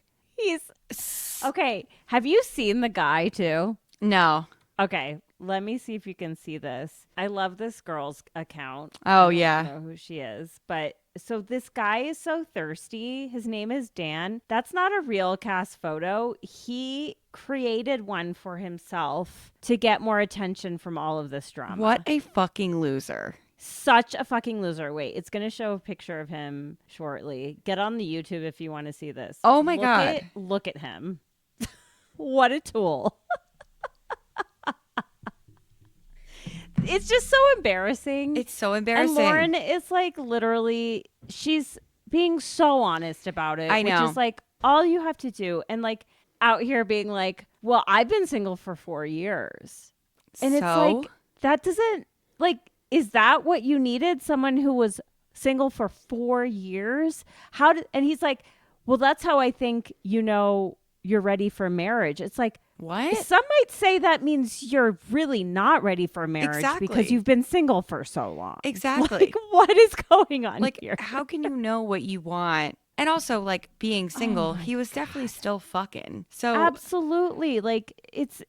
Speaker 3: Okay. Have you seen the guy too?
Speaker 4: No.
Speaker 3: Okay. Let me see if you can see this. I love this girl's account.
Speaker 4: Oh, yeah.
Speaker 3: I don't know who she is. But so this guy is so thirsty. His name is Dan. That's not a real cast photo. He created one for himself to get more attention from all of this drama.
Speaker 4: What a fucking loser.
Speaker 3: Such a fucking loser. Wait, it's going to show a picture of him shortly. Get on the YouTube if you want to see this.
Speaker 4: Oh, my God.
Speaker 3: Look at him. What a tool. It's just so embarrassing.
Speaker 4: It's so embarrassing.
Speaker 3: And Lauren is like literally, she's being so honest about it.
Speaker 4: I know.
Speaker 3: Which is like all you have to do. And like out here being like, well, I've been single for 4 years. And it's like, that doesn't, like, is that what you needed? Someone who was single for 4 years? And he's like, well, that's how I think, you're ready for marriage. It's like,
Speaker 4: what?
Speaker 3: Some might say that means you're really not ready for marriage because you've been single for so long.
Speaker 4: Exactly.
Speaker 3: Like, what is going on
Speaker 4: like,
Speaker 3: here?
Speaker 4: How can you know what you want And also, like, being single, he was definitely still fucking. So
Speaker 3: Absolutely. Like, it's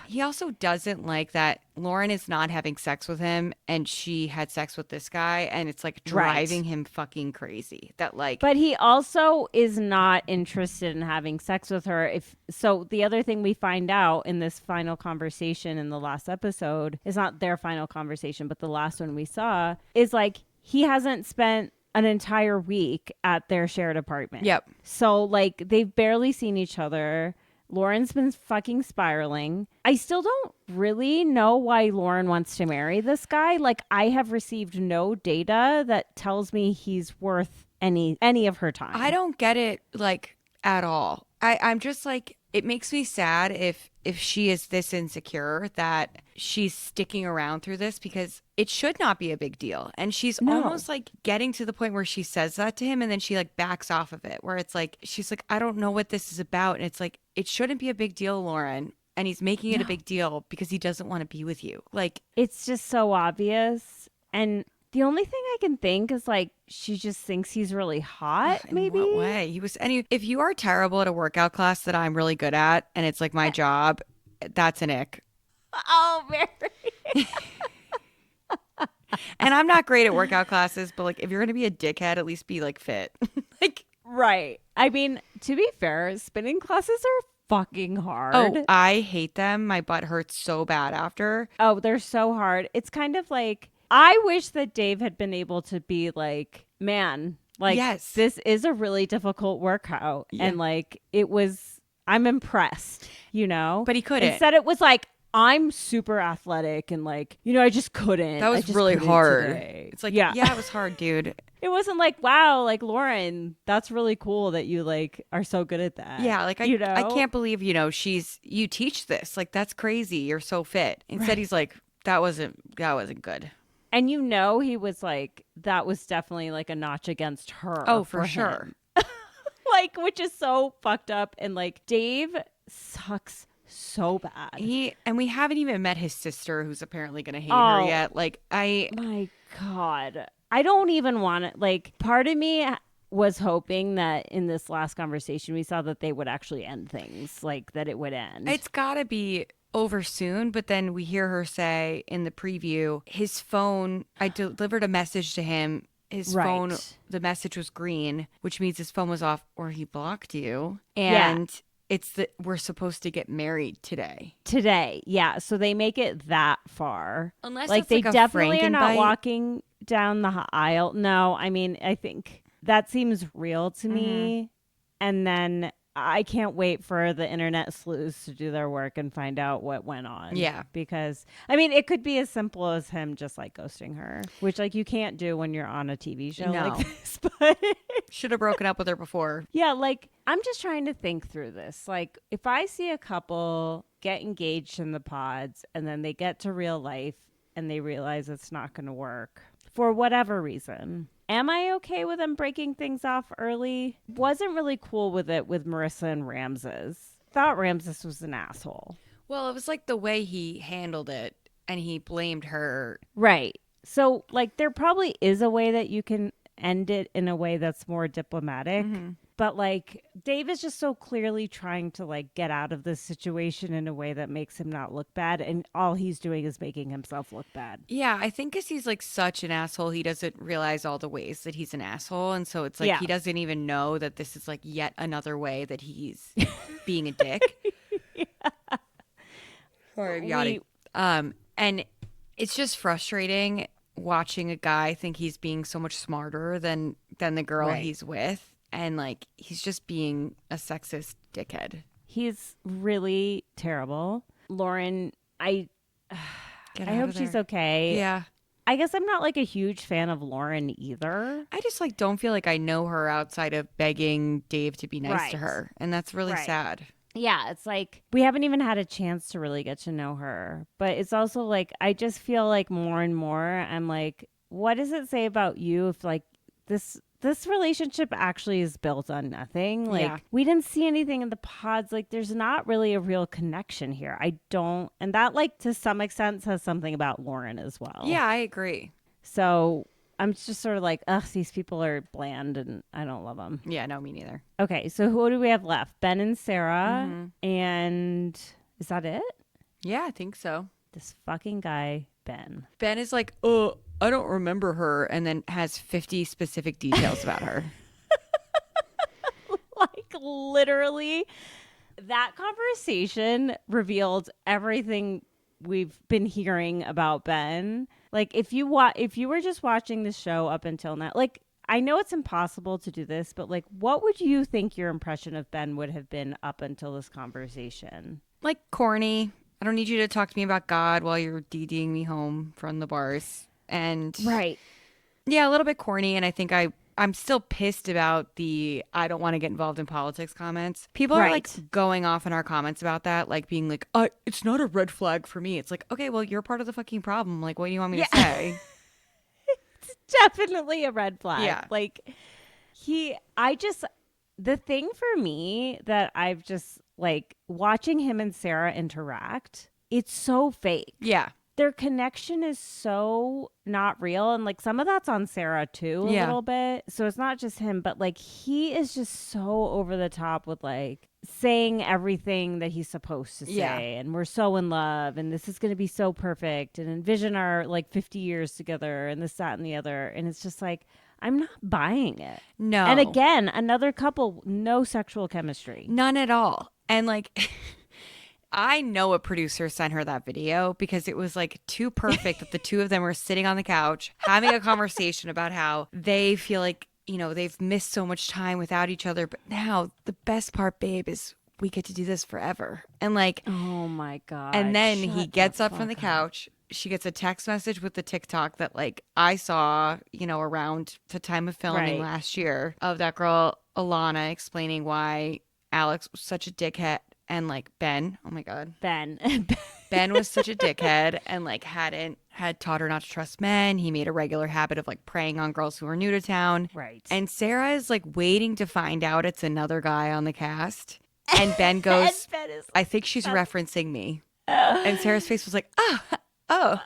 Speaker 4: he also doesn't like that Lauren is not having sex with him and she had sex with this guy, and it's like driving him fucking crazy. That like
Speaker 3: but he also is not interested in having sex with her. If so, the other thing we find out in this final conversation in the last episode is not their final conversation, but the last one we saw is like he hasn't spent an entire week at their shared apartment.
Speaker 4: Yep.
Speaker 3: So like they've barely seen each other. Lauren's been fucking spiraling. I still don't really know why Lauren wants to marry this guy. Like, I have received no data that tells me he's worth any of her time.
Speaker 4: I don't get it, like, at all. I'm just like, it makes me sad if she is this insecure that she's sticking around through this, because it should not be a big deal. And she's almost like getting to the point where she says that to him and then she like backs off of it, where it's like, she's like, I don't know what this is about. And it's like, it shouldn't be a big deal, Lauren. And he's making it a big deal because he doesn't want to be with you. Like,
Speaker 3: it's just so obvious. And the only thing I can think is like she just thinks he's really hot. Maybe.
Speaker 4: In what way? If you are terrible at a workout class that I'm really good at, and it's like my job, that's an ick.
Speaker 3: Oh, Mary.
Speaker 4: And I'm not great at workout classes, but like if you're gonna be a dickhead, at least be like fit. Like,
Speaker 3: right. I mean, to be fair, spinning classes are fucking hard.
Speaker 4: oh, I hate them. My butt hurts so bad after.
Speaker 3: Oh, they're so hard. It's kind of like, I wish that Dave had been able to be like, man, like,
Speaker 4: Yes.
Speaker 3: this is a really difficult workout.
Speaker 4: Yeah.
Speaker 3: And like, I'm impressed, you know?
Speaker 4: But he couldn't.
Speaker 3: Instead, it was like, I'm super athletic and like, I just couldn't.
Speaker 4: That
Speaker 3: I
Speaker 4: was
Speaker 3: just
Speaker 4: really
Speaker 3: couldn't
Speaker 4: hard.
Speaker 3: today.
Speaker 4: It's like,
Speaker 3: yeah,
Speaker 4: it was hard, dude.
Speaker 3: It wasn't like, wow, like Lauren, that's really cool that you like are so good at that.
Speaker 4: Yeah, like I can't believe, you teach this. Like, that's crazy. You're so fit. Instead, he's like, that wasn't good.
Speaker 3: And he was like, that was definitely like a notch against her.
Speaker 4: Oh, for
Speaker 3: him.
Speaker 4: sure.
Speaker 3: Like, which is so fucked up. And like, Dave sucks so bad.
Speaker 4: And we haven't even met his sister, who's apparently going to hate her yet. Like,
Speaker 3: my God. I don't even want it. Like, part of me was hoping that in this last conversation, we saw that they would actually end things, like that it would end.
Speaker 4: It's got to be over soon. But then we hear her say in the preview, his phone, I delivered a message to him. His phone, the message was green, which means his phone was off or he blocked you. And it's that we're supposed to get married today.
Speaker 3: Yeah. So they make it that far.
Speaker 4: Unless
Speaker 3: like,
Speaker 4: it's
Speaker 3: they
Speaker 4: like a
Speaker 3: definitely are not
Speaker 4: Frankenbite.
Speaker 3: walking down the aisle. No, I mean, I think that seems real to me. And then I can't wait for the internet sleuths to do their work and find out what went on.
Speaker 4: Yeah.
Speaker 3: Because, I mean, it could be as simple as him just like ghosting her, which like you can't do when you're on a TV show like this. But
Speaker 4: should have broken up with her before.
Speaker 3: yeah, like I'm just trying to think through this. Like, if I see a couple get engaged in the pods and then they get to real life and they realize it's not going to work for whatever reason, am I okay with them breaking things off early? Wasn't really cool with it with Marissa and Ramses. Thought Ramses was an asshole.
Speaker 4: Well, it was like the way he handled it, and he blamed her.
Speaker 3: Right. So, like, there probably is a way that you can end it in a way that's more diplomatic. But, like, Dave is just so clearly trying to, like, get out of this situation in a way that makes him not look bad. And all he's doing is making himself look bad.
Speaker 4: Yeah, I think because he's, like, such an asshole, he doesn't realize all the ways that he's an asshole. And so it's like he doesn't even know that this is, like, yet another way that he's being a dick. Sorry, and it's just frustrating watching a guy think he's being so much smarter than the girl he's with. And, like, he's just being a sexist dickhead.
Speaker 3: He's really terrible. Lauren, I hope she's okay.
Speaker 4: Yeah.
Speaker 3: I guess I'm not, like, a huge fan of Lauren either.
Speaker 4: I just, like, don't feel like I know her outside of begging Dave to be nice to her. And that's really sad.
Speaker 3: Yeah, it's like we haven't even had a chance to really get to know her. But it's also like I just feel like more and more I'm like, what does it say about you if like this relationship actually is built on nothing? Like we didn't see anything in the pods. Like there's not really a real connection here. And that like to some extent says something about Lauren as well.
Speaker 4: Yeah, I agree.
Speaker 3: So I'm just sort of like, ugh, these people are bland and I don't love them.
Speaker 4: Yeah, no, me neither.
Speaker 3: Okay, so who do we have left? Ben and Sarah. And is that it?
Speaker 4: Yeah, I think so.
Speaker 3: This fucking guy, Ben.
Speaker 4: Ben is like, oh, I don't remember her, and then has 50 specific details about her.
Speaker 3: Like, literally, that conversation revealed everything we've been hearing about Ben. Like, if you were just watching the show up until now, like, I know it's impossible to do this, but like, what would you think your impression of Ben would have been up until this conversation?
Speaker 4: Like, corny. I don't need you to talk to me about God while you're DDing me home from the bars. And
Speaker 3: Right.
Speaker 4: yeah, a little bit corny. And I think I'm still pissed about the I don't want to get involved in politics comments. People are like going off in our comments about that, like being like, it's not a red flag for me. It's like, okay, well, you're part of the fucking problem. Like, what do you want me to say?
Speaker 3: It's definitely a red flag.
Speaker 4: Yeah.
Speaker 3: Like, the thing for me that I've just like watching him and Sarah interact, it's so fake.
Speaker 4: Yeah.
Speaker 3: Their connection is so not real. And like some of that's on Sarah too, a little bit. So it's not just him, but like he is just so over the top with like saying everything that he's supposed to say.
Speaker 4: Yeah.
Speaker 3: And we're so in love and this is going to be so perfect and envision our like 50 years together and this, that, and the other. And it's just like, I'm not buying it.
Speaker 4: No.
Speaker 3: And again, another couple, no sexual chemistry.
Speaker 4: None at all. And like, I know a producer sent her that video because it was like too perfect that the two of them were sitting on the couch having a conversation about how they feel like, you know, they've missed so much time without each other. But now the best part, babe, is we get to do this forever. And like,
Speaker 3: oh my God.
Speaker 4: and then he
Speaker 3: Shut
Speaker 4: gets
Speaker 3: the
Speaker 4: up from the
Speaker 3: fuck
Speaker 4: couch. She gets a text message with the TikTok that like I saw, you know, around the time of filming last year of that girl, Alana, explaining why Alex was such a dickhead. And like Ben, oh my God.
Speaker 3: Ben
Speaker 4: Was such a dickhead and like had taught her not to trust men. He made a regular habit of like preying on girls who were new to town.
Speaker 3: Right.
Speaker 4: And Sarah is like waiting to find out it's another guy on the cast. And Ben goes,
Speaker 3: Ben is
Speaker 4: I think she's referencing me. And Sarah's face was like, oh.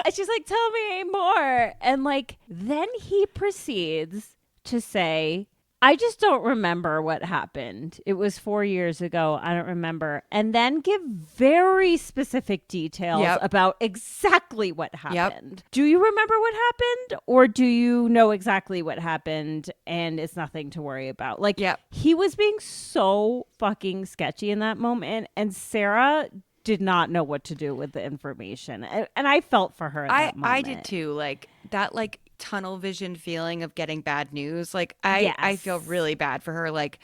Speaker 3: And she's like, tell me more. And like, then he proceeds to say, I just don't remember what happened. It was 4 years ago. I don't remember. And then give very specific details about exactly what happened. Do you remember what happened? Or do you know exactly what happened and it's nothing to worry about? Like, he was being so fucking sketchy in that moment. And Sarah did not know what to do with the information. And I felt for her in that moment.
Speaker 4: I did too. Like, that, like, tunnel vision feeling of getting bad news. Like I feel really bad for her. Like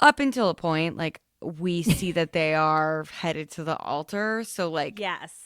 Speaker 4: up until a point, like we see that they are headed to the altar. So like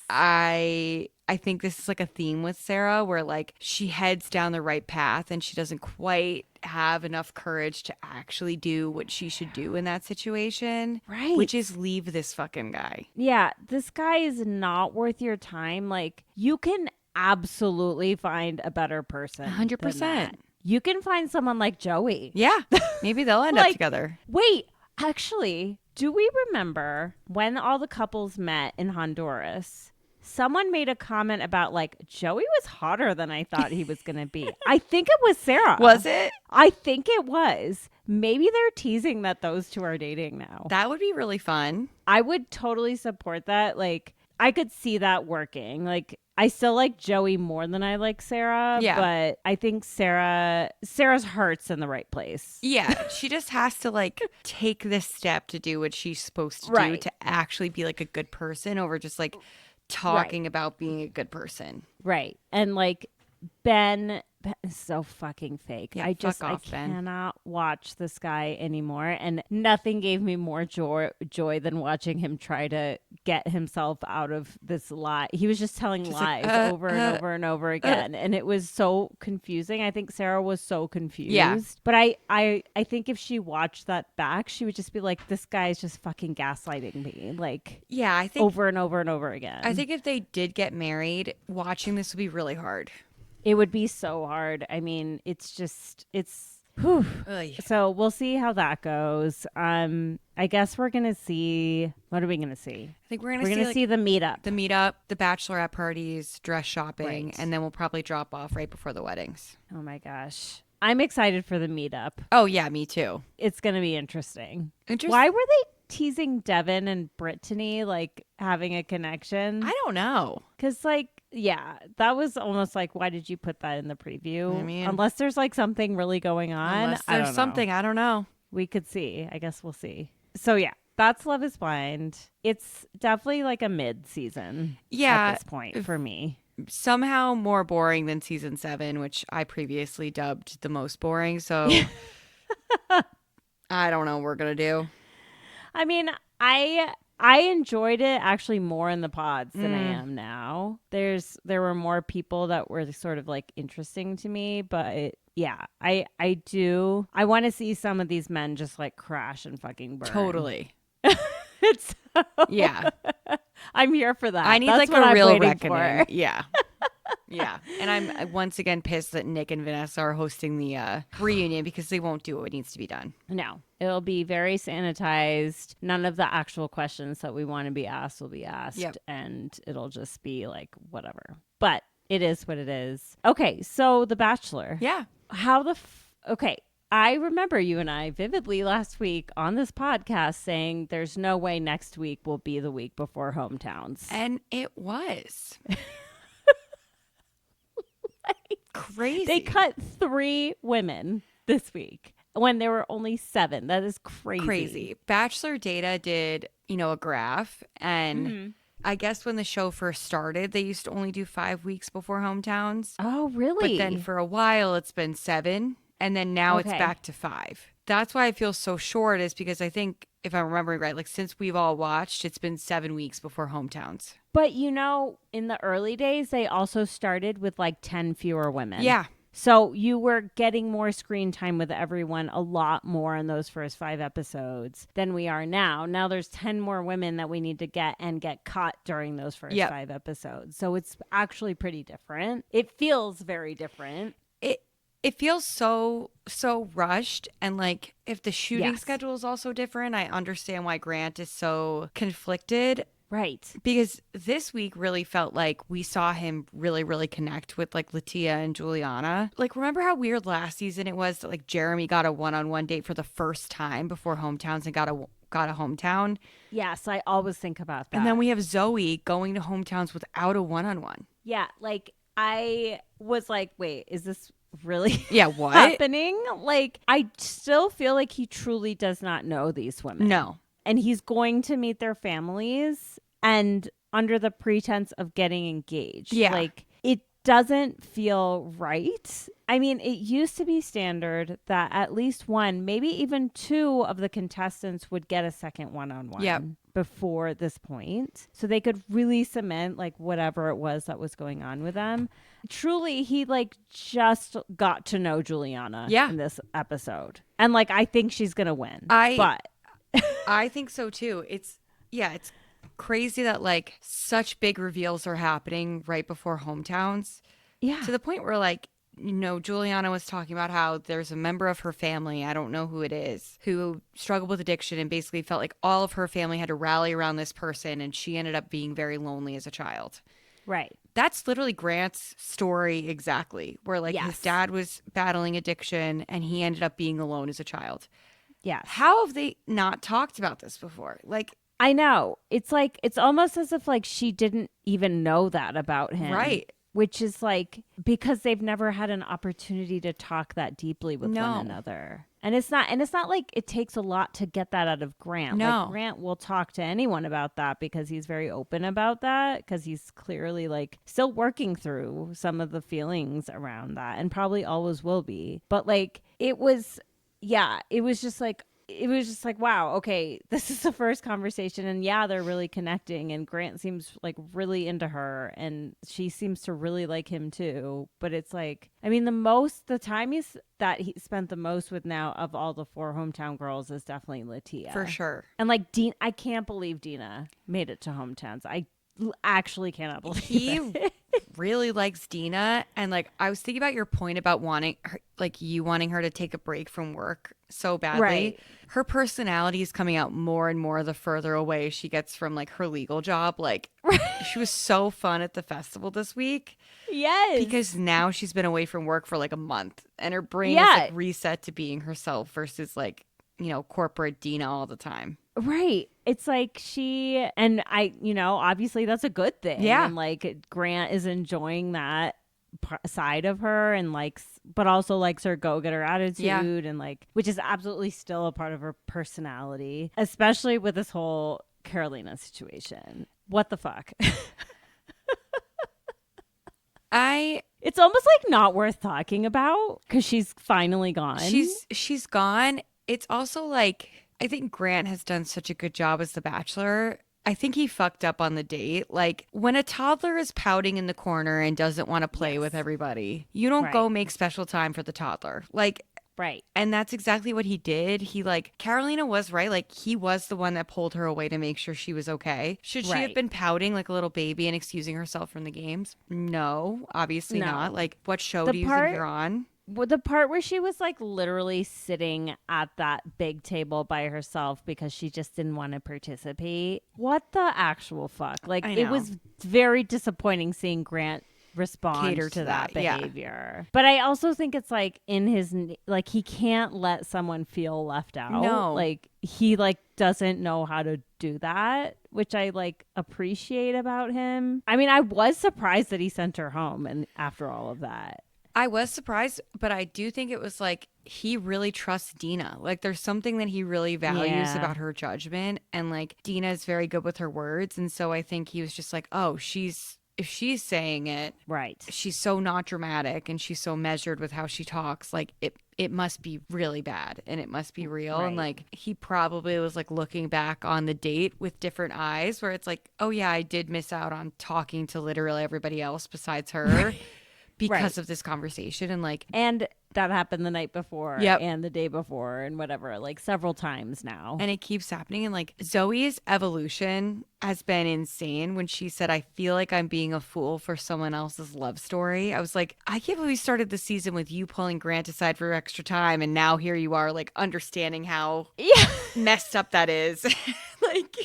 Speaker 4: I think this is like a theme with Sarah where like she heads down the right path and she doesn't quite have enough courage to actually do what she should do in that situation.
Speaker 3: Right.
Speaker 4: Which is leave this fucking guy.
Speaker 3: Yeah. This guy is not worth your time. Like you can absolutely find a better person.
Speaker 4: 100%.
Speaker 3: You can find someone like Joey.
Speaker 4: Yeah. Maybe they'll end up together.
Speaker 3: Wait, actually, do we remember when all the couples met in Honduras? Someone made a comment about like Joey was hotter than I thought he was going to be. I think it was Sarah.
Speaker 4: Was it?
Speaker 3: I think it was. Maybe they're teasing that those two are dating now.
Speaker 4: That would be really fun.
Speaker 3: I would totally support that. Like I could see that working. Like I still like Joey more than I like Sarah, but I think Sarah's heart's in the right place.
Speaker 4: Yeah, she just has to like take this step to do what she's supposed to do to actually be like a good person over just like talking about being a good person.
Speaker 3: Right. And like Ben is so fucking fake.
Speaker 4: Yeah,
Speaker 3: I
Speaker 4: Ben.
Speaker 3: cannot watch this guy anymore. And nothing gave me more joy than watching him try to get himself out of this lie. He was just telling lies over and over and over again. And it was so confusing. I think Sarah was so confused.
Speaker 4: Yeah.
Speaker 3: But I think if she watched that back, she would just be like, this guy's just fucking gaslighting me. Like,
Speaker 4: yeah, I think
Speaker 3: over and over and over again.
Speaker 4: I think if they did get married, watching this would be really hard.
Speaker 3: It would be so hard. I mean, it's Whew.
Speaker 4: Oy.
Speaker 3: So we'll see how that goes. I guess we're gonna see. What are we gonna see?
Speaker 4: I think we're
Speaker 3: We're
Speaker 4: gonna
Speaker 3: gonna see the meetup.
Speaker 4: the meetup, the bachelorette parties, dress shopping,
Speaker 3: Right.
Speaker 4: and then we'll probably drop off right before the weddings.
Speaker 3: Oh my gosh, I'm excited for the meetup.
Speaker 4: Oh yeah, me too.
Speaker 3: It's gonna be interesting.
Speaker 4: Interesting.
Speaker 3: Why were they teasing Devin and Brittany like having a connection?
Speaker 4: I don't know.
Speaker 3: Because, like, yeah, that was almost like, why did you put that in the preview?
Speaker 4: I mean-
Speaker 3: unless there's like something really going on.
Speaker 4: Unless
Speaker 3: I
Speaker 4: there's
Speaker 3: don't know.
Speaker 4: something, I don't know.
Speaker 3: We could see. I guess we'll see. So, yeah, that's Love is Blind. It's definitely like a mid-season
Speaker 4: Yeah.
Speaker 3: at this point for me.
Speaker 4: Somehow more boring than season 7, which I previously dubbed the most boring. So I don't know what we're gonna do.
Speaker 3: I mean, I enjoyed it actually more in the pods than I am now. There were more people that were sort of like interesting to me, but yeah, I want to see some of these men just like crash and fucking burn.
Speaker 4: Totally.
Speaker 3: It's
Speaker 4: Yeah.
Speaker 3: I'm here for that.
Speaker 4: I need
Speaker 3: That's
Speaker 4: like
Speaker 3: what
Speaker 4: a
Speaker 3: I'm
Speaker 4: real
Speaker 3: waiting
Speaker 4: reckoning.
Speaker 3: for.
Speaker 4: Yeah. Yeah. And I'm once again pissed that Nick and Vanessa are hosting the reunion because they won't do what needs to be done.
Speaker 3: No, it'll be very sanitized. None of the actual questions that we want to be asked will be asked.
Speaker 4: Yep.
Speaker 3: And it'll just be like whatever. But it is what it is. Okay, so The Bachelor.
Speaker 4: Yeah.
Speaker 3: Okay, I remember you and I vividly last week on this podcast saying there's no way next week will be the week before hometowns.
Speaker 4: And it was. Crazy.
Speaker 3: They cut 3 women this week when there were only 7. That is crazy.
Speaker 4: Bachelor Data did, a graph, and I guess when the show first started, they used to only do 5 weeks before hometowns.
Speaker 3: Oh, really?
Speaker 4: But then for a while, it's been 7, and then now it's
Speaker 3: Okay.
Speaker 4: back to 5. That's why I feel so short, is because I think, if I'm remembering right, like since we've all watched, it's been 7 weeks before hometowns.
Speaker 3: But in the early days, they also started with like 10 fewer women.
Speaker 4: Yeah.
Speaker 3: So you were getting more screen time with everyone, a lot more in those first 5 episodes than we are now. Now there's 10 more women that we need to get cut during those first 5 episodes. So it's actually pretty different. It feels very different.
Speaker 4: It feels so rushed, and like if the shooting
Speaker 3: Yes.
Speaker 4: schedule is also different, I understand why Grant is so conflicted.
Speaker 3: Right.
Speaker 4: Because this week really felt like we saw him really, really connect with like Litia and Juliana. Like, remember how weird last season it was that like Jeremy got a one-on-one date for the first time before hometowns and got a hometown?
Speaker 3: Yes, I always think about that.
Speaker 4: And then we have Zoe going to hometowns without a one-on-one.
Speaker 3: Yeah, like I was like, wait, is this really
Speaker 4: Yeah, what?
Speaker 3: happening? Like, I still feel like he truly does not know these women.
Speaker 4: No.
Speaker 3: And he's going to meet their families and under the pretense of getting engaged.
Speaker 4: Yeah.
Speaker 3: Like, it doesn't feel right. I mean, it used to be standard that at least one, maybe even 2 of the contestants would get a second one-on-one
Speaker 4: Yep.
Speaker 3: before this point. So they could really cement like whatever it was that was going on with them. Truly, he like just got to know Juliana in this episode. And like, I think she's going to win. But
Speaker 4: I think so too. It's crazy that like such big reveals are happening right before hometowns.
Speaker 3: Yeah.
Speaker 4: To the point where like, Juliana was talking about how there's a member of her family, I don't know who it is, who struggled with addiction and basically felt like all of her family had to rally around this person, and she ended up being very lonely as a child.
Speaker 3: Right.
Speaker 4: That's literally Grant's story exactly, where like his dad was battling addiction and he ended up being alone as a child.
Speaker 3: Yeah.
Speaker 4: How have they not talked about this before? Like,
Speaker 3: I know. It's like, it's almost as if like she didn't even know that about him.
Speaker 4: Right.
Speaker 3: Which is like, because they've never had an opportunity to talk that deeply with
Speaker 4: No.
Speaker 3: one another. And it's not like it takes a lot to get that out of Grant.
Speaker 4: No.
Speaker 3: Like, Grant will talk to anyone about that because he's very open about that, because he's clearly like still working through some of the feelings around that, and probably always will be. But like, it was just like, wow, okay, this is the first conversation, and they're really connecting, and Grant seems like really into her, and she seems to really like him too. But it's like, I mean, the time he spent the most with now of all the 4 hometown girls is definitely Litia.
Speaker 4: for sure.
Speaker 3: And like I can't believe Dina made it to hometowns. I actually cannot believe
Speaker 4: He
Speaker 3: it.
Speaker 4: really likes Dina. And like, I was thinking about your point about wanting her, like you wanting her to take a break from work so badly.
Speaker 3: Right.
Speaker 4: Her personality is coming out more and more the further away she gets from like her legal job. Like, she was so fun at the festival this week.
Speaker 3: Yes.
Speaker 4: Because now she's been away from work for like a month and her brain is like reset to being herself versus like, you know, corporate Dina all the time.
Speaker 3: Right. It's like she, and I, you know, obviously that's a good thing.
Speaker 4: Yeah.
Speaker 3: And like Grant is enjoying that side of her and likes, but also likes her go-getter attitude and like, which is absolutely still a part of her personality, especially with this whole Carolina situation. What the fuck? It's almost like not worth talking about because she's finally gone.
Speaker 4: She's gone. It's also like, I think Grant has done such a good job as the Bachelor. I think he fucked up on the date. Like, when a toddler is pouting in the corner and doesn't want to play with everybody, you don't go make special time for the toddler. Like,
Speaker 3: right.
Speaker 4: And that's exactly what he did. He like, Carolina was right. Like, he was the one that pulled her away to make sure she was okay. Should she have been pouting like a little baby and excusing herself from the games? No, obviously not. Like, what show do you think you're on?
Speaker 3: The part where she was like literally sitting at that big table by herself because she just didn't want to participate. What the actual fuck? Like, it was very disappointing seeing Grant respond
Speaker 4: Cater
Speaker 3: to that
Speaker 4: yeah.
Speaker 3: behavior. But I also think it's like in his, like, he can't let someone feel left out.
Speaker 4: No.
Speaker 3: Like, he like doesn't know how to do that, which I like appreciate about him. I mean, I was surprised that he sent her home and after all of that.
Speaker 4: I was surprised, but I do think it was like he really trusts Dina. Like, there's something that he really values about her judgment. And like, Dina is very good with her words. And so I think he was just like, oh, if she's saying it,
Speaker 3: right,
Speaker 4: she's so not dramatic and she's so measured with how she talks, like it must be really bad and it must be real. And like, he probably was like looking back on the date with different eyes where it's like, oh yeah, I did miss out on talking to literally everybody else besides her. Because of this conversation. And like,
Speaker 3: and that happened the night before
Speaker 4: Yep.
Speaker 3: and the day before and whatever, like several times now.
Speaker 4: And it keeps happening. And like, Zoe's evolution has been insane. When she said, I feel like I'm being a fool for someone else's love story, I was like, I can't believe we started the season with you pulling Grant aside for extra time. And now here you are, like, understanding how messed up that is. Like,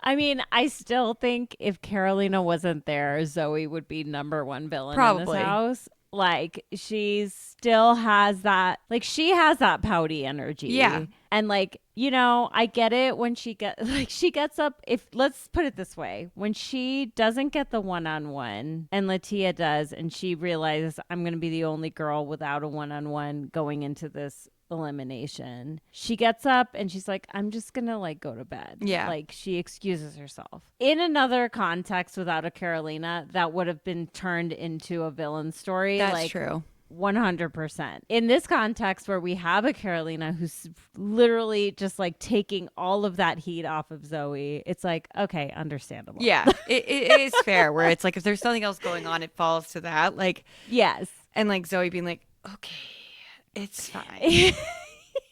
Speaker 3: I mean, I still think if Carolina wasn't there, Zoe would be number one villain in this house. Like, she still has that, like, she has that pouty energy.
Speaker 4: Yeah.
Speaker 3: And like, you know, I get it when she gets up, if let's put it this way, when she doesn't get the one-on-one and Litia does, and she realizes I'm going to be the only girl without a one-on-one going into this elimination, she gets up and she's like, I'm just gonna like go to bed. Like, she excuses herself. In another context, without a Carolina, that would have been turned into a villain story.
Speaker 4: That's
Speaker 3: like,
Speaker 4: true.
Speaker 3: 100%. In this context where we have a Carolina who's literally just like taking all of that heat off of Zoe, it's like, okay, understandable.
Speaker 4: Yeah, it is fair where it's like, if there's something else going on, it falls to that. Like,
Speaker 3: yes.
Speaker 4: And like Zoe being like, okay, it's fine.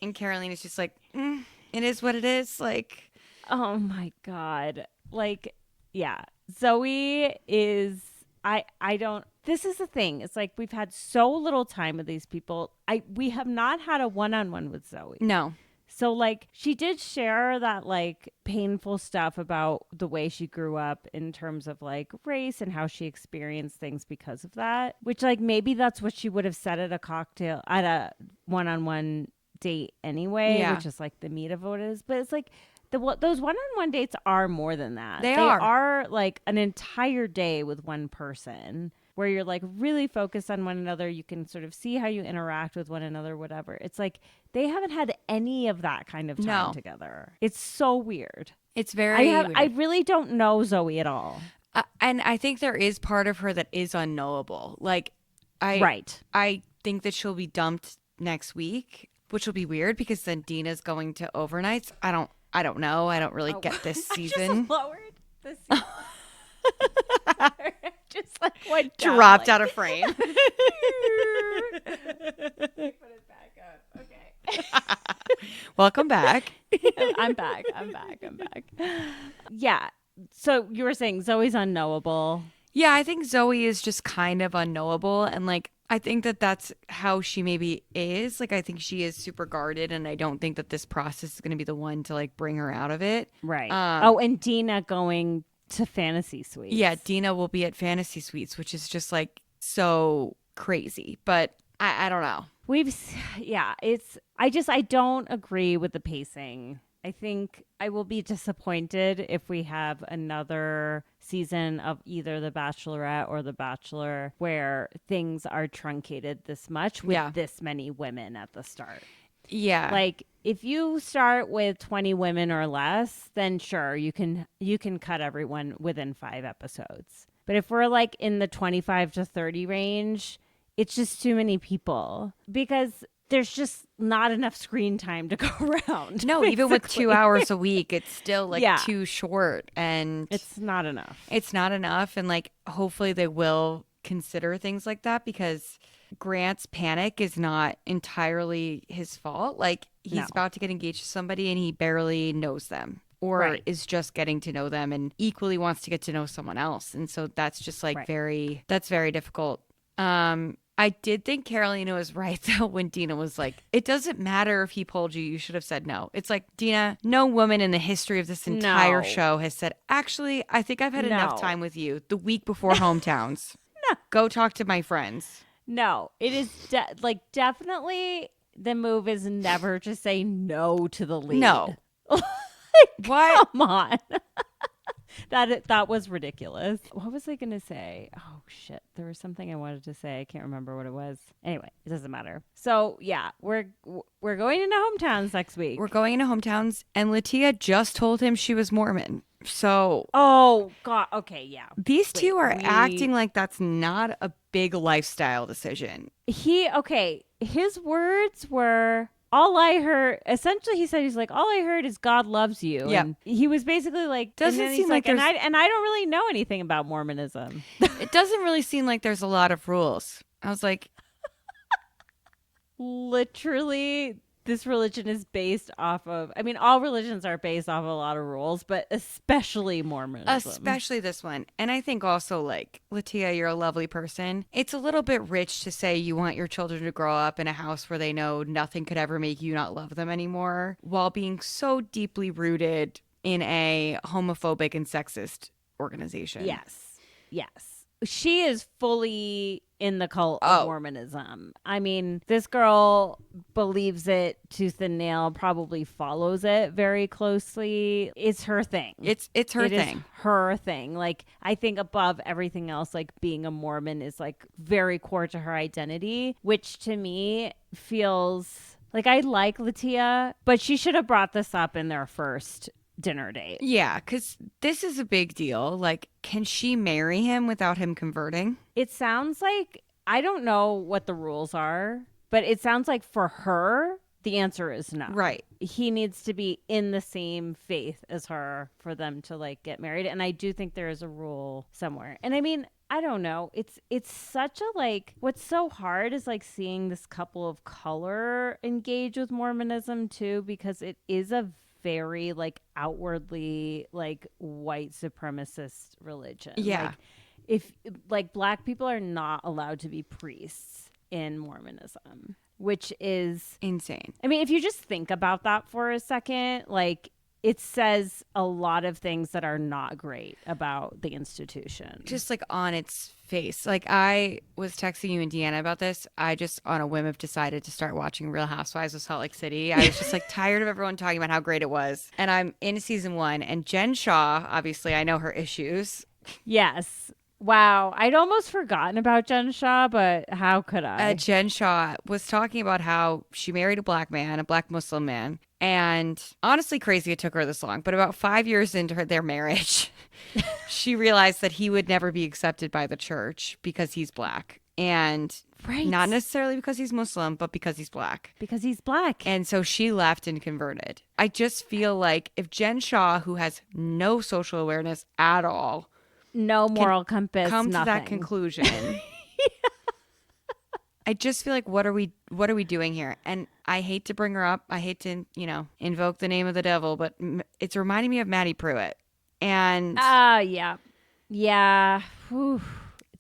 Speaker 4: And Carolina's just like, it is what it is. Like,
Speaker 3: oh my God. Like, yeah. Zoe is, I don't, this is the thing. It's like, we've had so little time with these people. We have not had a one-on-one with Zoe.
Speaker 4: No.
Speaker 3: So like, she did share that like painful stuff about the way she grew up in terms of like race and how she experienced things because of that, which like maybe that's what she would have said at a one-on-one date anyway, which is like the meat of what it is. But it's like those one-on-one dates are more than that. They are like an entire day with one person where you're like really focused on one another. You can sort of see how you interact with one another, whatever. It's like they haven't had any of that kind of time together. It's so weird.
Speaker 4: It's very weird.
Speaker 3: I really don't know Zoe at all.
Speaker 4: And I think there is part of her that is unknowable. Like, I think that she'll be dumped next week, which will be weird because then Dina's going to overnights. I don't know. I don't really get this season.
Speaker 3: I just lowered the season. Just like went down,
Speaker 4: dropped
Speaker 3: like...
Speaker 4: out of frame.
Speaker 3: Put it back up. Okay.
Speaker 4: Welcome back.
Speaker 3: I'm back. Yeah. So you were saying Zoe's unknowable.
Speaker 4: Yeah, I think Zoe is just kind of unknowable. And like, I think that that's how she maybe is. Like, I think she is super guarded. And I don't think that this process is going to be the one to like bring her out of it.
Speaker 3: Right.
Speaker 4: Um,
Speaker 3: Oh, and Dina going to fantasy suites.
Speaker 4: Yeah, Dina will be at Fantasy Suites, which is just like so crazy. But I don't know.
Speaker 3: I don't agree with the pacing. I think I will be disappointed if we have another season of either The Bachelorette or The Bachelor where things are truncated this much with this many women at the start.
Speaker 4: Yeah.
Speaker 3: Like if you start with 20 women or less, then sure, you can cut everyone within 5 episodes. But if we're like in the 25 to 30 range, it's just too many people because there's just not enough screen time to go around.
Speaker 4: No,
Speaker 3: basically.
Speaker 4: even with 2 hours a week, it's still like
Speaker 3: Yeah.
Speaker 4: too short, and
Speaker 3: It's not enough.
Speaker 4: it's not enough. And like, hopefully they will consider things like that, because Grant's panic is not entirely his fault. Like, he's
Speaker 3: No.
Speaker 4: about to get engaged to somebody and he barely knows them, or
Speaker 3: Right.
Speaker 4: is just getting to know them and equally wants to get to know someone else. And so that's just like
Speaker 3: Right.
Speaker 4: that's very difficult. I did think Carolina was right though when Dina was like, it doesn't matter if he pulled you, you should have said no. It's like, Dina, no woman in the history of this entire
Speaker 3: No.
Speaker 4: show has said, actually, I think I've had enough
Speaker 3: No.
Speaker 4: time with you the week before hometowns. Go talk to my friends.
Speaker 3: No, it is definitely the move is never to say no to the lead.
Speaker 4: No. What?
Speaker 3: Come on. That was ridiculous. What was I going to say? Oh, shit. There was something I wanted to say. I can't remember what it was. Anyway, it doesn't matter. So, yeah, we're going into hometowns next week.
Speaker 4: We're going into hometowns, and Litia just told him she was Mormon. So,
Speaker 3: oh, God. Okay, yeah.
Speaker 4: these two are acting like that's not a big lifestyle decision.
Speaker 3: His words were, all I heard, essentially he said, he's like, all I heard is God loves you.
Speaker 4: Yep.
Speaker 3: And he was basically like,
Speaker 4: Doesn't
Speaker 3: and then
Speaker 4: seem
Speaker 3: he's
Speaker 4: like
Speaker 3: and
Speaker 4: there's-
Speaker 3: I don't really know anything about Mormonism.
Speaker 4: It doesn't really seem like there's a lot of rules. I was like,
Speaker 3: Literally, this religion is based off of, I mean, all religions are based off of a lot of rules, but especially Mormonism.
Speaker 4: especially this one. And I think also, like, Litia, you're a lovely person. It's a little bit rich to say you want your children to grow up in a house where they know nothing could ever make you not love them anymore, while being so deeply rooted in a homophobic and sexist organization.
Speaker 3: Yes. She is fully in the cult of Mormonism. I mean, this girl believes it tooth and nail, probably follows it very closely. It's her thing.
Speaker 4: It's her thing.
Speaker 3: Is her thing. Like, I think above everything else, like being a Mormon is like very core to her identity, which to me feels like I like Litia, but she should have brought this up in their first dinner date.
Speaker 4: Yeah, because this is a big deal. Like, can she marry him without him converting?
Speaker 3: It sounds like, I don't know what the rules are, but it sounds like for her, the answer is no.
Speaker 4: Right.
Speaker 3: He needs to be in the same faith as her for them to like get married. And I do think there is a rule somewhere. And I mean, I don't know. It's such a like, what's so hard is like seeing this couple of color engage with Mormonism too, because it is a very like outwardly like white supremacist religion.
Speaker 4: Yeah.
Speaker 3: Like, if like black people are not allowed to be priests in Mormonism, which is
Speaker 4: insane.
Speaker 3: I mean, if you just think about that for a second, like it says a lot of things that are not great about the institution.
Speaker 4: Just like on its face. Like, I was texting you and Deanna about this. I just on a whim have decided to start watching Real Housewives of Salt Lake City. I was just like tired of everyone talking about how great it was. And I'm in season 1, and Jen Shaw, obviously I know her issues.
Speaker 3: Yes. Wow. I'd almost forgotten about Jen Shaw, but how could I?
Speaker 4: Jen Shaw was talking about how she married a black man, a black Muslim man. And honestly, crazy it took her this long. But about 5 years into their marriage, she realized that he would never be accepted by the church because he's black. And not necessarily because he's Muslim, but because he's black.
Speaker 3: Because he's black.
Speaker 4: And so she left and converted. I just feel like if Jen Shaw, who has no social awareness at all,
Speaker 3: no moral compass,
Speaker 4: come
Speaker 3: nothing.
Speaker 4: to that conclusion. I just feel like what are we doing here? And I hate to bring her up. I hate to, invoke the name of the devil, but it's reminding me of Maddie Pruitt. And
Speaker 3: yeah. Yeah. Whew.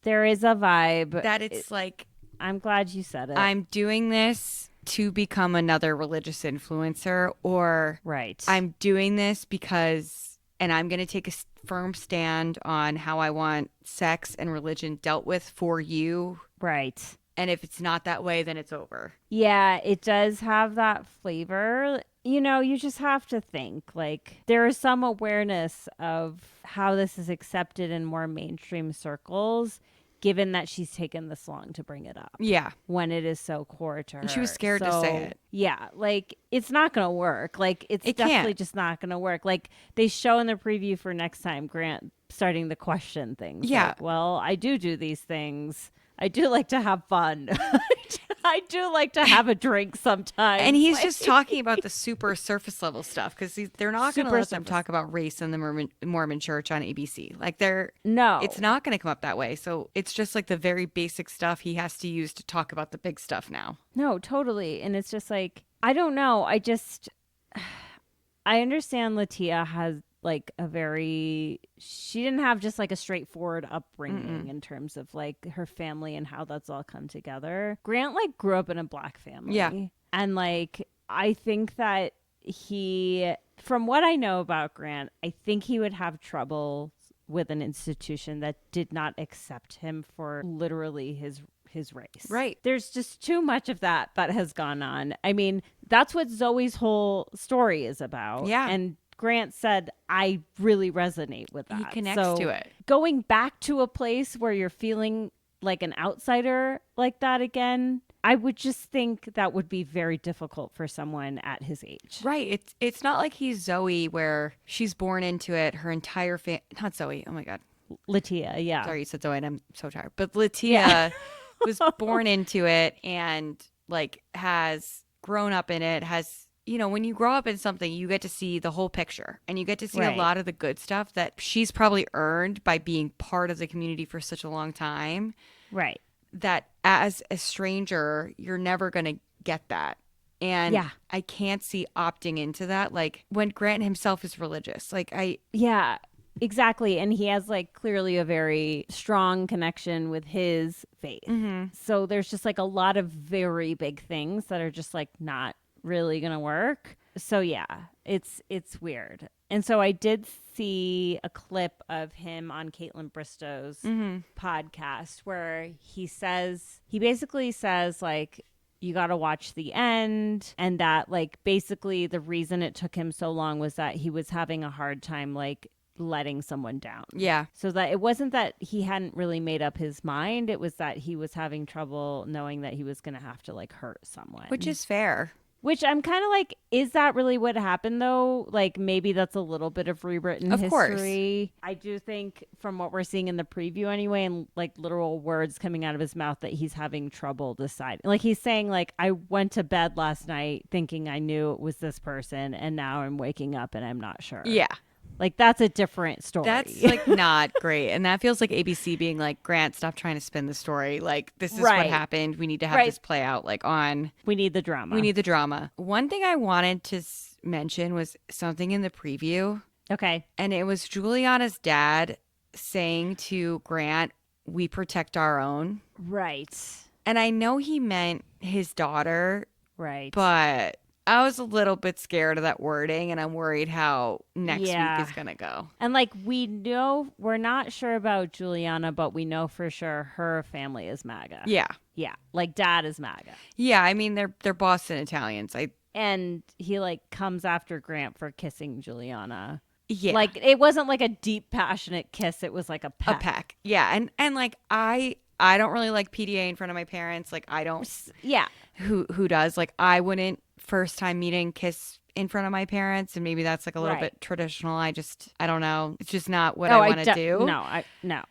Speaker 3: There is a vibe.
Speaker 4: That it's like,
Speaker 3: I'm glad you said it.
Speaker 4: I'm doing this to become another religious influencer, or
Speaker 3: right.
Speaker 4: I'm doing this because, and I'm going to take a firm stand on how I want sex and religion dealt with for you.
Speaker 3: Right.
Speaker 4: And if it's not that way, then it's over.
Speaker 3: Yeah, it does have that flavor. You know, you just have to think like there is some awareness of how this is accepted in more mainstream circles, given that she's taken this long to bring it up.
Speaker 4: Yeah.
Speaker 3: When it is so core to her.
Speaker 4: And she was scared to say it.
Speaker 3: Yeah. Like, it's not going to work. Like, it's definitely just not going to work. Like, they show in the preview for next time Grant starting to question things.
Speaker 4: Yeah.
Speaker 3: Like, well, I do these things. I do like to have fun. I do like to have a drink sometimes.
Speaker 4: And he's just talking about the super surface level stuff because they're not going to let them talk about race in the Mormon church on ABC. Like it's not going to come up that way. So it's just like the very basic stuff he has to use to talk about the big stuff now.
Speaker 3: No, totally. And it's just like, I don't know. I understand Litia has like she didn't have just like a straightforward upbringing in terms of like her family and how that's all come together. Grant like grew up in a Black family.
Speaker 4: Yeah.
Speaker 3: And like, I think that from what I know about Grant, I think he would have trouble with an institution that did not accept him for literally his race.
Speaker 4: Right.
Speaker 3: There's just too much of that has gone on. I mean, that's what Zoe's whole story is about.
Speaker 4: Yeah.
Speaker 3: And Grant said, I really resonate with that.
Speaker 4: He connects to it.
Speaker 3: Going back to a place where you're feeling like an outsider like that again, I would just think that would be very difficult for someone at his age.
Speaker 4: Right. It's not like he's Zoe where she's born into it. Her entire not Zoe. Oh my God.
Speaker 3: Litia, yeah.
Speaker 4: Sorry, you said Zoe and I'm so tired. But Litia was born into it and like has grown up in it, when you grow up in something, you get to see the whole picture and you get to see a lot of the good stuff that she's probably earned by being part of the community for such a long time.
Speaker 3: Right.
Speaker 4: That as a stranger, you're never going to get that. And I can't see opting into that. Like when Grant himself is religious,
Speaker 3: Yeah, exactly. And he has like clearly a very strong connection with his faith. Mm-hmm. So there's just like a lot of very big things that are just like not really gonna work. So yeah, it's weird. And so I did see a clip of him on Caitlin Bristow's podcast where he basically says like, you got to watch the end, and that like basically the reason it took him so long was that he was having a hard time like letting someone down.
Speaker 4: Yeah.
Speaker 3: So that it wasn't that he hadn't really made up his mind, it was that he was having trouble knowing that he was gonna have to like hurt someone.
Speaker 4: Which is fair.
Speaker 3: Which I'm kind of like, is that really what happened though? Like maybe that's a little bit of rewritten history. Course. I do think from what we're seeing in the preview anyway, and like literal words coming out of his mouth, that he's having trouble deciding. Like he's saying like, I went to bed last night thinking I knew it was this person and now I'm waking up and I'm not sure.
Speaker 4: Yeah.
Speaker 3: Like that's a different story.
Speaker 4: That's like not great. And that feels like ABC being like, Grant, stop trying to spin the story. Like this is what happened. We need to have this play out we need the drama. One thing I wanted to mention was something in the preview.
Speaker 3: Okay.
Speaker 4: And it was Juliana's dad saying to Grant, we protect our own.
Speaker 3: Right.
Speaker 4: And I know he meant his daughter.
Speaker 3: Right.
Speaker 4: But I was a little bit scared of that wording, and I'm worried how next week is going to go.
Speaker 3: And like we know, we're not sure about Juliana, but we know for sure her family is MAGA.
Speaker 4: Yeah.
Speaker 3: Yeah. Like dad is MAGA.
Speaker 4: Yeah. I mean, they're Boston Italians.
Speaker 3: And he like comes after Grant for kissing Juliana.
Speaker 4: Yeah.
Speaker 3: Like it wasn't like a deep, passionate kiss. It was like a peck.
Speaker 4: A peck. Yeah. And like I don't really like PDA in front of my parents. Like I don't.
Speaker 3: Yeah.
Speaker 4: Who does? Like I wouldn't first time meeting kiss in front of my parents, and maybe that's like a little bit traditional. I don't know. It's just not what I want to do.
Speaker 3: No.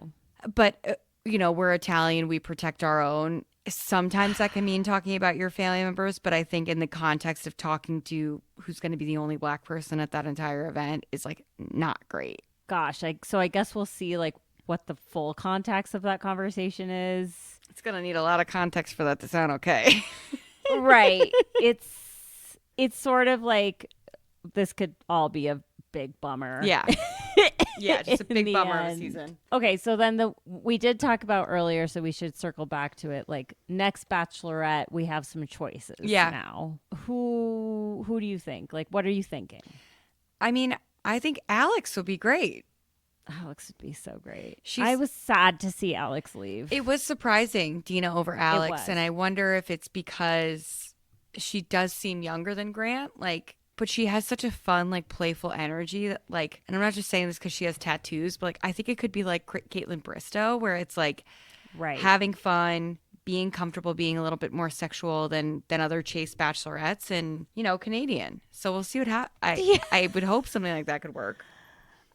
Speaker 4: But we're Italian. We protect our own. Sometimes that can mean talking about your family members, but I think in the context of talking to who's going to be the only Black person at that entire event is like not great.
Speaker 3: Gosh, so I guess we'll see like what the full context of that conversation is.
Speaker 4: It's going to need a lot of context for that to sound okay.
Speaker 3: Right. It's sort of like this could all be a big bummer.
Speaker 4: Yeah. Yeah, just a
Speaker 3: in
Speaker 4: big
Speaker 3: the
Speaker 4: bummer of a
Speaker 3: end.
Speaker 4: season.
Speaker 3: Okay, so then we did talk about earlier, so we should circle back to it. Like next Bachelorette, we have some choices
Speaker 4: Yeah.
Speaker 3: now. Who do you think? Like, what are you thinking?
Speaker 4: I mean, I think Alex would be great.
Speaker 3: Alex would be so great.
Speaker 4: She's-
Speaker 3: I was sad to see Alex leave.
Speaker 4: It was surprising, Dina over Alex,
Speaker 3: was.
Speaker 4: and I wonder if it's because she does seem younger than Grant, like, but she has such a fun, like, playful energy that, like, and I'm not just saying this because she has tattoos, but like, I think it could be like Caitlin Bristow, where it's like
Speaker 3: right.
Speaker 4: having fun, being comfortable, being a little bit more sexual than other Chase Bachelorettes, and Canadian. So we'll see what I would hope something like that could work.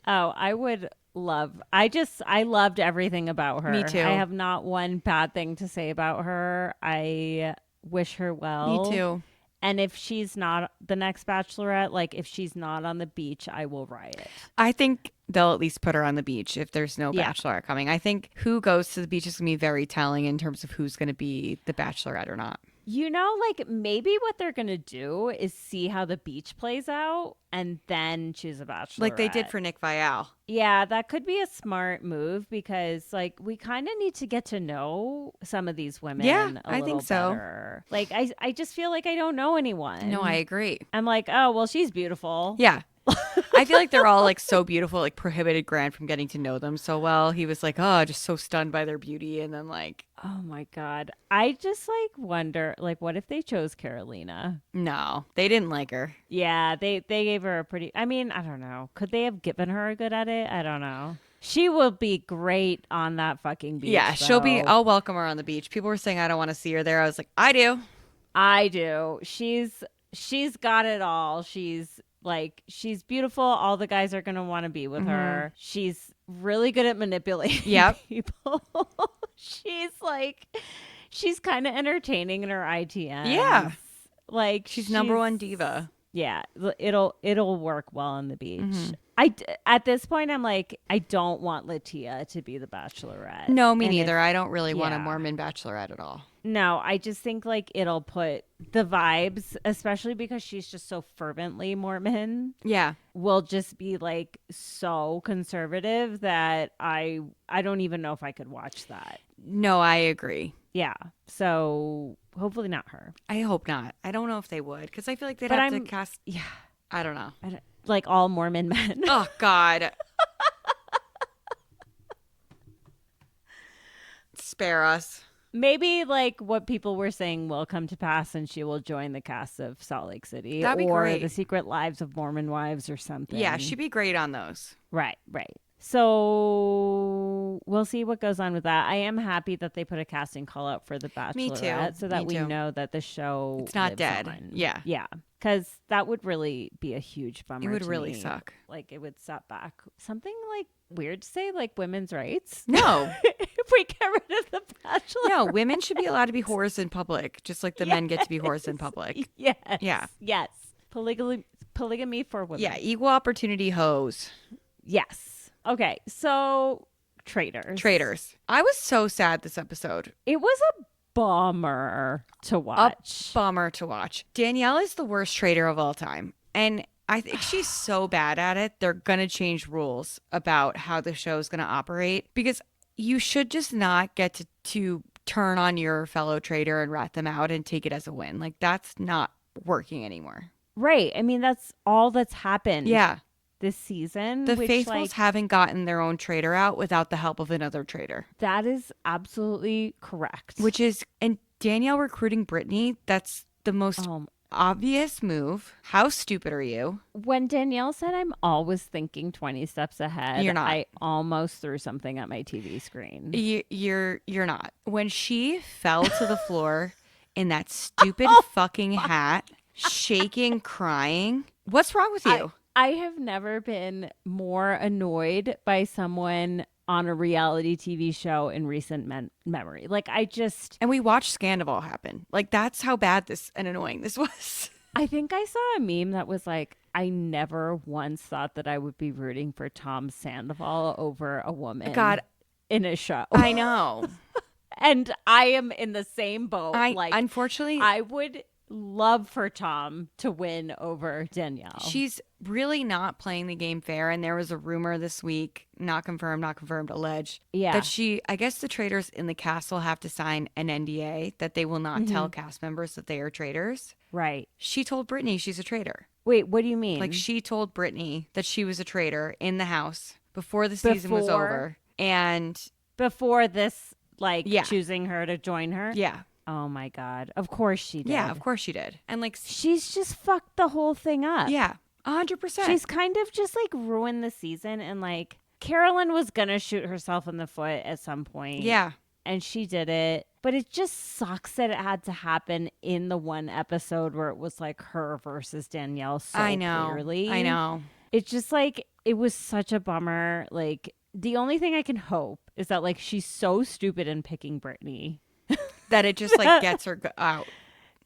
Speaker 3: Oh, I would love. I loved everything about her.
Speaker 4: Me too.
Speaker 3: I have not one bad thing to say about her. I wish her well.
Speaker 4: Me too.
Speaker 3: And if she's not the next Bachelorette, like if she's not on the beach, I will riot.
Speaker 4: I think they'll at least put her on the beach if there's no
Speaker 3: Yeah.
Speaker 4: Bachelorette coming. I think who goes to the beach is going to be very telling in terms of who's going to be the Bachelorette or not.
Speaker 3: Like maybe what they're going to do is see how the beach plays out and then choose a Bachelorette.
Speaker 4: Like they did for Nick Viall.
Speaker 3: Yeah, that could be a smart move because like we kind of need to get to know some of these women
Speaker 4: I think so.
Speaker 3: better. Like I just feel like I don't know anyone.
Speaker 4: No, I agree.
Speaker 3: I'm like, oh, well, she's beautiful.
Speaker 4: Yeah. I feel like they're all like so beautiful, like prohibited Grant from getting to know them so well. He was like, oh, just so stunned by their beauty. And then like,
Speaker 3: Oh my God. I just like wonder, like, what if they chose Carolina?
Speaker 4: no, they didn't like her.
Speaker 3: Yeah, they gave her a pretty, I mean, I don't know. Could they have given her a good edit? I don't know. She will be great on that fucking beach.
Speaker 4: Yeah, she'll be,
Speaker 3: though.
Speaker 4: I'll welcome her on the beach. People were saying I don't want to see her there. I was like, I do.
Speaker 3: I do. She's got it all. She's beautiful. All the guys are going to want to be with her. She's really good at manipulating people. She's kind of entertaining in her ITM.
Speaker 4: Yeah.
Speaker 3: Like
Speaker 4: She's number one diva.
Speaker 3: Yeah, it'll work well on the beach. At this point, I'm like, I don't want Litia to be the Bachelorette.
Speaker 4: No, me
Speaker 3: And
Speaker 4: neither. I don't really want a
Speaker 3: yeah.
Speaker 4: Mormon Bachelorette at all.
Speaker 3: No, I just think like it'll put the vibes, especially because she's just so fervently Mormon,
Speaker 4: Yeah.
Speaker 3: will just be like so conservative that I don't even know if I could watch that.
Speaker 4: No, I agree.
Speaker 3: Yeah. So hopefully not her.
Speaker 4: I hope not. I don't know if they would because I feel like they'd
Speaker 3: But
Speaker 4: have to
Speaker 3: I'm-
Speaker 4: cast.
Speaker 3: Yeah.
Speaker 4: I don't know.
Speaker 3: Like all Mormon men.
Speaker 4: Oh, God. Spare us.
Speaker 3: Maybe like what people were saying will come to pass and she will join the cast of Salt Lake City.
Speaker 4: That'd be
Speaker 3: or
Speaker 4: great.
Speaker 3: The Secret Lives of Mormon Wives or something.
Speaker 4: Yeah, she'd be great on those.
Speaker 3: Right. So we'll see what goes on with that. I am happy that they put a casting call out for the Bachelorette
Speaker 4: Me too.
Speaker 3: so that
Speaker 4: Me
Speaker 3: we
Speaker 4: too.
Speaker 3: know that the show
Speaker 4: It's not
Speaker 3: lives
Speaker 4: dead.
Speaker 3: on.
Speaker 4: Yeah.
Speaker 3: Yeah. Because that would really be a huge bummer.
Speaker 4: It would
Speaker 3: to
Speaker 4: really
Speaker 3: me.
Speaker 4: suck.
Speaker 3: Like it would set back something like weird to say, like women's rights.
Speaker 4: No.
Speaker 3: If we get rid of the Bachelor.
Speaker 4: No, women should be allowed to be whores in public, just like the men get to be whores in public.
Speaker 3: Yes.
Speaker 4: Yeah.
Speaker 3: Yes. Polygamy for women.
Speaker 4: Yeah, equal opportunity hoes.
Speaker 3: Yes. Okay. So Traitors.
Speaker 4: I was so sad this episode.
Speaker 3: It was a bummer to watch.
Speaker 4: Bummer to watch. Danielle is the worst traitor of all time. And I think she's so bad at it. They're going to change rules about how the show is going to operate because you should just not get to turn on your fellow traitor and rat them out and take it as a win. Like that's not working anymore.
Speaker 3: Right. I mean, that's all that's happened.
Speaker 4: Yeah.
Speaker 3: This season.
Speaker 4: The
Speaker 3: which,
Speaker 4: faithfuls haven't gotten their own traitor out without the help of another traitor.
Speaker 3: that is absolutely correct.
Speaker 4: And Danielle recruiting Brittany, that's the most obvious move. How stupid are you?
Speaker 3: When Danielle said I'm always thinking 20 steps ahead,
Speaker 4: You're not.
Speaker 3: I almost threw something at my TV screen.
Speaker 4: You're not. When she fell to the floor in that stupid fucking hat, shaking, crying, what's wrong with you?
Speaker 3: I have never been more annoyed by someone on a reality TV show in recent memory. Like
Speaker 4: And we watched Scandival happen. Like that's how bad and annoying this was.
Speaker 3: I think I saw a meme that was like, I never once thought that I would be rooting for Tom Sandoval over a woman
Speaker 4: God,
Speaker 3: in a show.
Speaker 4: I know.
Speaker 3: And I am in the same boat.
Speaker 4: Unfortunately,
Speaker 3: I would love for Tom to win over Danielle.
Speaker 4: She's really not playing the game fair. And there was a rumor this week, not confirmed, alleged, that I guess the traitors in the castle have to sign an NDA that they will not tell cast members that they are traitors.
Speaker 3: Right.
Speaker 4: She told Brittany she's a traitor.
Speaker 3: Wait, what do you mean?
Speaker 4: Like, she told Brittany that she was a traitor in the house before the season was over. And
Speaker 3: before this, choosing her to join her?
Speaker 4: Yeah.
Speaker 3: Oh my God. Of course she did.
Speaker 4: Yeah, of course she did. And
Speaker 3: she's just fucked the whole thing up.
Speaker 4: Yeah, 100%.
Speaker 3: She's kind of just ruined the season. And Carolyn was going to shoot herself in the foot at some point.
Speaker 4: Yeah.
Speaker 3: And she did it. But it just sucks that it had to happen in the one episode where it was her versus Danielle so clearly.
Speaker 4: I know.
Speaker 3: It's just it was such a bummer. The only thing I can hope is that she's so stupid in picking Brittany.
Speaker 4: That it just gets her out.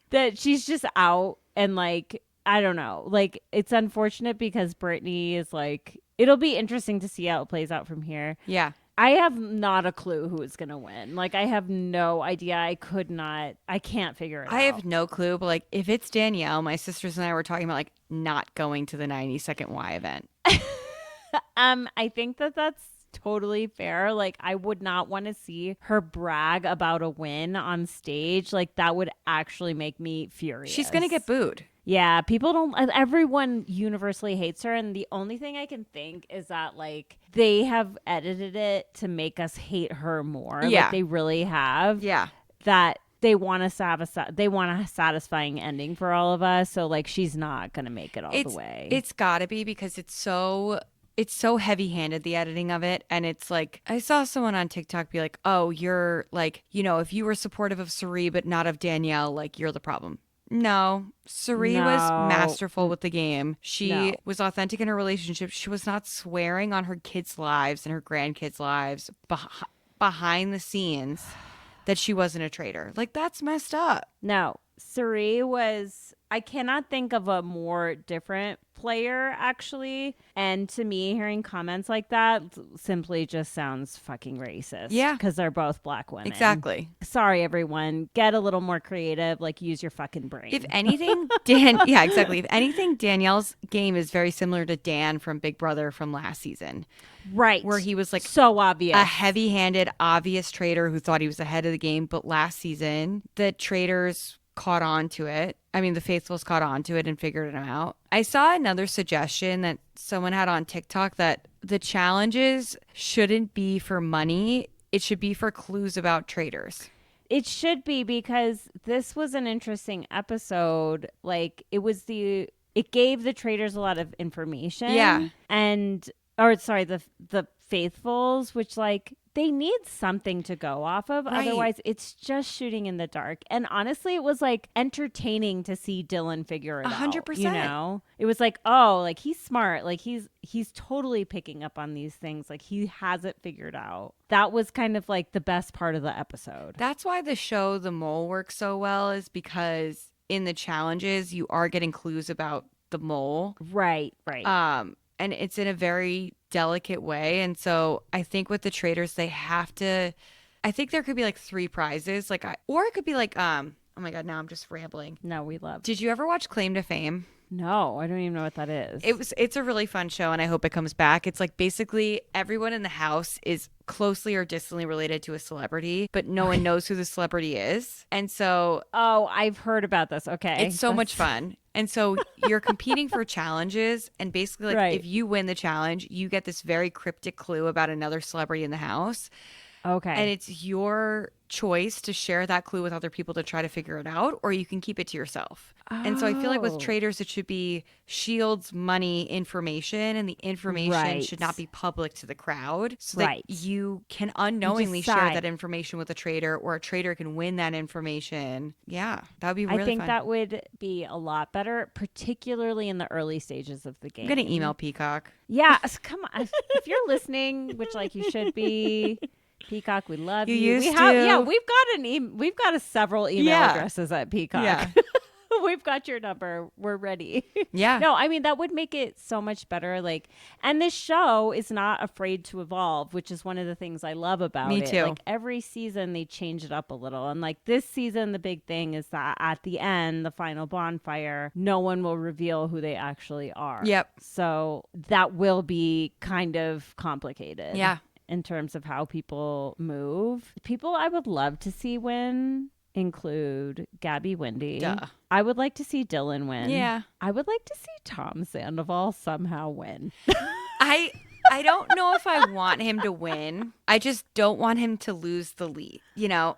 Speaker 3: That she's just out and I don't know. It's unfortunate because Brittany is it'll be interesting to see how it plays out from here.
Speaker 4: Yeah.
Speaker 3: I have not a clue who is going to win. I have no idea. I can't figure it out.
Speaker 4: I have no clue, but if it's Danielle, my sisters and I were talking about not going to the 90-second Y event.
Speaker 3: I think that's totally fair. I would not want to see her brag about a win on stage. That would actually make me furious.
Speaker 4: She's going to get booed.
Speaker 3: Yeah, everyone universally hates her. And the only thing I can think is that they have edited it to make us hate her more.
Speaker 4: Yeah.
Speaker 3: They really have.
Speaker 4: Yeah.
Speaker 3: That they want a satisfying ending for all of us. So she's not going to make it all the way.
Speaker 4: It's got to be because it's so heavy-handed, the editing of it. And it's I saw someone on TikTok be oh, you're if you were supportive of Cirie but not of Danielle, you're the problem. No, Cirie was masterful with the game. She was authentic in her relationship. She was not swearing on her kids' lives and her grandkids' lives behind the scenes that she wasn't a traitor. That's messed up.
Speaker 3: No, Cirie was... I cannot think of a more different player, actually. And to me, hearing comments like that simply just sounds fucking racist.
Speaker 4: Yeah.
Speaker 3: Because they're both Black women.
Speaker 4: Exactly.
Speaker 3: Sorry, everyone. Get a little more creative. Use your fucking brain.
Speaker 4: If anything, exactly. If anything, Danielle's game is very similar to Dan from Big Brother from last season.
Speaker 3: Right.
Speaker 4: Where he was
Speaker 3: so obvious.
Speaker 4: A heavy-handed, obvious traitor who thought he was ahead of the game. But last season, the traitors caught on to it. I mean, the faithfuls caught on to it and figured it out. I saw another suggestion that someone had on TikTok that the challenges shouldn't be for money. It should be for clues about traitors.
Speaker 3: It should be, because this was an interesting episode. It gave the traitors a lot of information.
Speaker 4: Yeah.
Speaker 3: The faithfuls, which they need something to go off of.
Speaker 4: Right.
Speaker 3: Otherwise, it's just shooting in the dark. And honestly, it was entertaining to see Dylan figure it
Speaker 4: 100%.
Speaker 3: out. It was he's smart. He's totally picking up on these things. He has it figured out. That was kind of the best part of the episode.
Speaker 4: That's why the show The Mole works so well, is because in the challenges, you are getting clues about the mole.
Speaker 3: Right.
Speaker 4: And it's in a very delicate way. And so I think with the traitors, they have to, I think there could be 3 prizes. Or it could be oh my God, now I'm just rambling.
Speaker 3: No, we love.
Speaker 4: Did you ever watch Claim to Fame?
Speaker 3: No, I don't even know what that is.
Speaker 4: It's a really fun show, and I hope it comes back. It's basically everyone in the house is closely or distantly related to a celebrity, but no one knows who the celebrity is. And so...
Speaker 3: Oh, I've heard about this. Okay.
Speaker 4: It's so much fun. And so you're competing for challenges, and basically if you win the challenge, you get this very cryptic clue about another celebrity in the house.
Speaker 3: Okay.
Speaker 4: And it's your choice to share that clue with other people to try to figure it out, or you can keep it to yourself. Oh. And so I feel with traitors, it should be shields, money, information, and the information should not be public to the crowd, so that you can unknowingly share that information with a traitor, or a traitor can win that information. Yeah, that would be really fun.
Speaker 3: I think that would be a lot better, particularly in the early stages of the game.
Speaker 4: I'm going to email Peacock.
Speaker 3: Yeah, come on. If you're listening, which you should be... Peacock, we love you.
Speaker 4: We've got
Speaker 3: several email addresses at Peacock.
Speaker 4: Yeah.
Speaker 3: We've got your number. We're ready.
Speaker 4: Yeah.
Speaker 3: No, I mean, that would make it so much better. Like, and this show is not afraid to evolve, which is one of the things I love about
Speaker 4: Me
Speaker 3: it.
Speaker 4: too.
Speaker 3: Like, every season they change it up a little. And like this season, the big thing is that at the end, the final bonfire, no one will reveal who they actually are.
Speaker 4: Yep.
Speaker 3: So that will be kind of complicated.
Speaker 4: Yeah.
Speaker 3: In terms of how people move. People I would love to see win include Gabby Wendy.
Speaker 4: Duh.
Speaker 3: I would like to see Dylan win.
Speaker 4: Yeah.
Speaker 3: I would like to see Tom Sandoval somehow win.
Speaker 4: I don't know if I want him to win. I just don't want him to lose the lead, the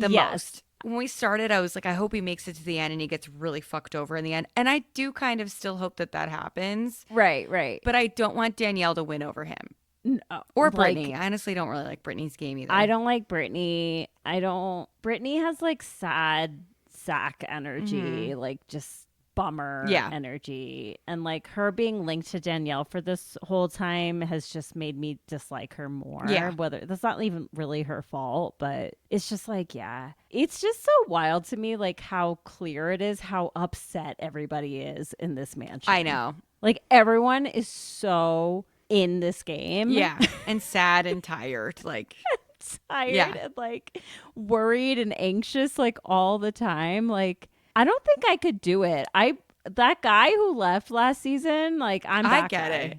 Speaker 3: yes.
Speaker 4: most. When we started, I was like, I hope he makes it to the end and he gets really fucked over in the end. And I do kind of still hope that that happens.
Speaker 3: Right.
Speaker 4: But I don't want Danielle to win over him.
Speaker 3: No,
Speaker 4: Or Brittany. I honestly don't really like Brittany's game either.
Speaker 3: I don't like Brittany. Brittany has like sad sack energy, like just bummer energy. And like her being linked to Danielle for this whole time has just made me dislike her more.
Speaker 4: Yeah.
Speaker 3: Whether that's not even really her fault, but it's just like, it's just so wild to me, like how clear it is how upset everybody is in this mansion.
Speaker 4: I know.
Speaker 3: Like everyone is so in this game.
Speaker 4: Yeah. And sad and tired. Like
Speaker 3: tired and like worried and anxious like all the time. Like I don't think I could do it. That guy who left last season, like I
Speaker 4: get it.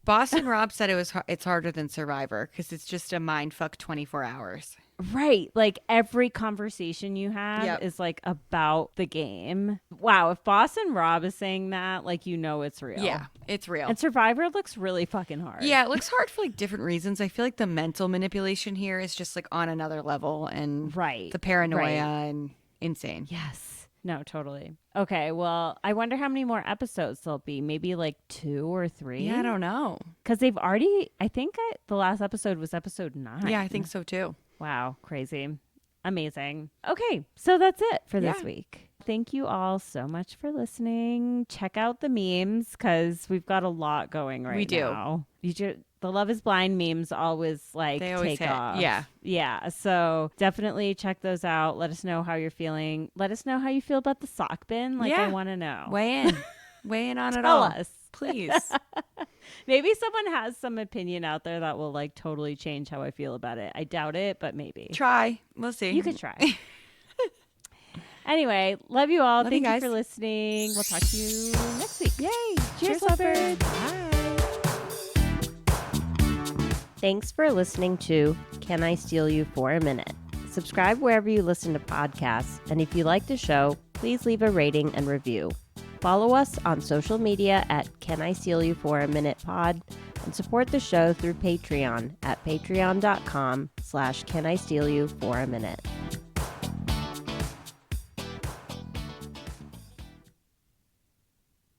Speaker 4: Boston Rob said it's harder than Survivor because it's just a mind fuck 24 hours.
Speaker 3: Right. Like every conversation you have is like about the game. Wow. If Boston Rob is saying that, like, it's real.
Speaker 4: Yeah, it's real.
Speaker 3: And Survivor looks really fucking hard.
Speaker 4: Yeah, it looks hard for like different reasons. I feel like the mental manipulation here is just like on another level and the paranoia and insane.
Speaker 3: Yes. No, totally. Okay, well, I wonder how many more episodes there'll be. Maybe like 2 or 3?
Speaker 4: Yeah, I don't know.
Speaker 3: Because they've already, the last episode was episode 9.
Speaker 4: Yeah, I think so too.
Speaker 3: Wow, crazy. Amazing. Okay, so that's it for this week. Thank you all so much for listening. Check out the memes because we've got a lot going right now. The Love is Blind memes always
Speaker 4: they always
Speaker 3: take
Speaker 4: hit.
Speaker 3: off.
Speaker 4: Yeah.
Speaker 3: Yeah. So definitely check those out. Let us know how you're feeling. Let us know how you feel about the sock bin. Like I want to know.
Speaker 4: Weigh in on it
Speaker 3: Tell
Speaker 4: all.
Speaker 3: us.
Speaker 4: Please.
Speaker 3: Maybe someone has some opinion out there that will like totally change how I feel about it. I doubt it, but maybe.
Speaker 4: Try. We'll see.
Speaker 3: You could try. Anyway, love you all.
Speaker 4: Love
Speaker 3: Thank
Speaker 4: you
Speaker 3: you
Speaker 4: guys.
Speaker 3: for listening. We'll talk to you next week.
Speaker 4: Yay.
Speaker 3: Cheers, lovebirds. Bye.
Speaker 1: Thanks for listening to Can I Steal You for a Minute? Subscribe wherever you listen to podcasts, and if you like the show, please leave a rating and review. Follow us on social media at Can I Steal You for a Minute Pod, and support the show through Patreon at patreon.com/Can I Steal You for a Minute.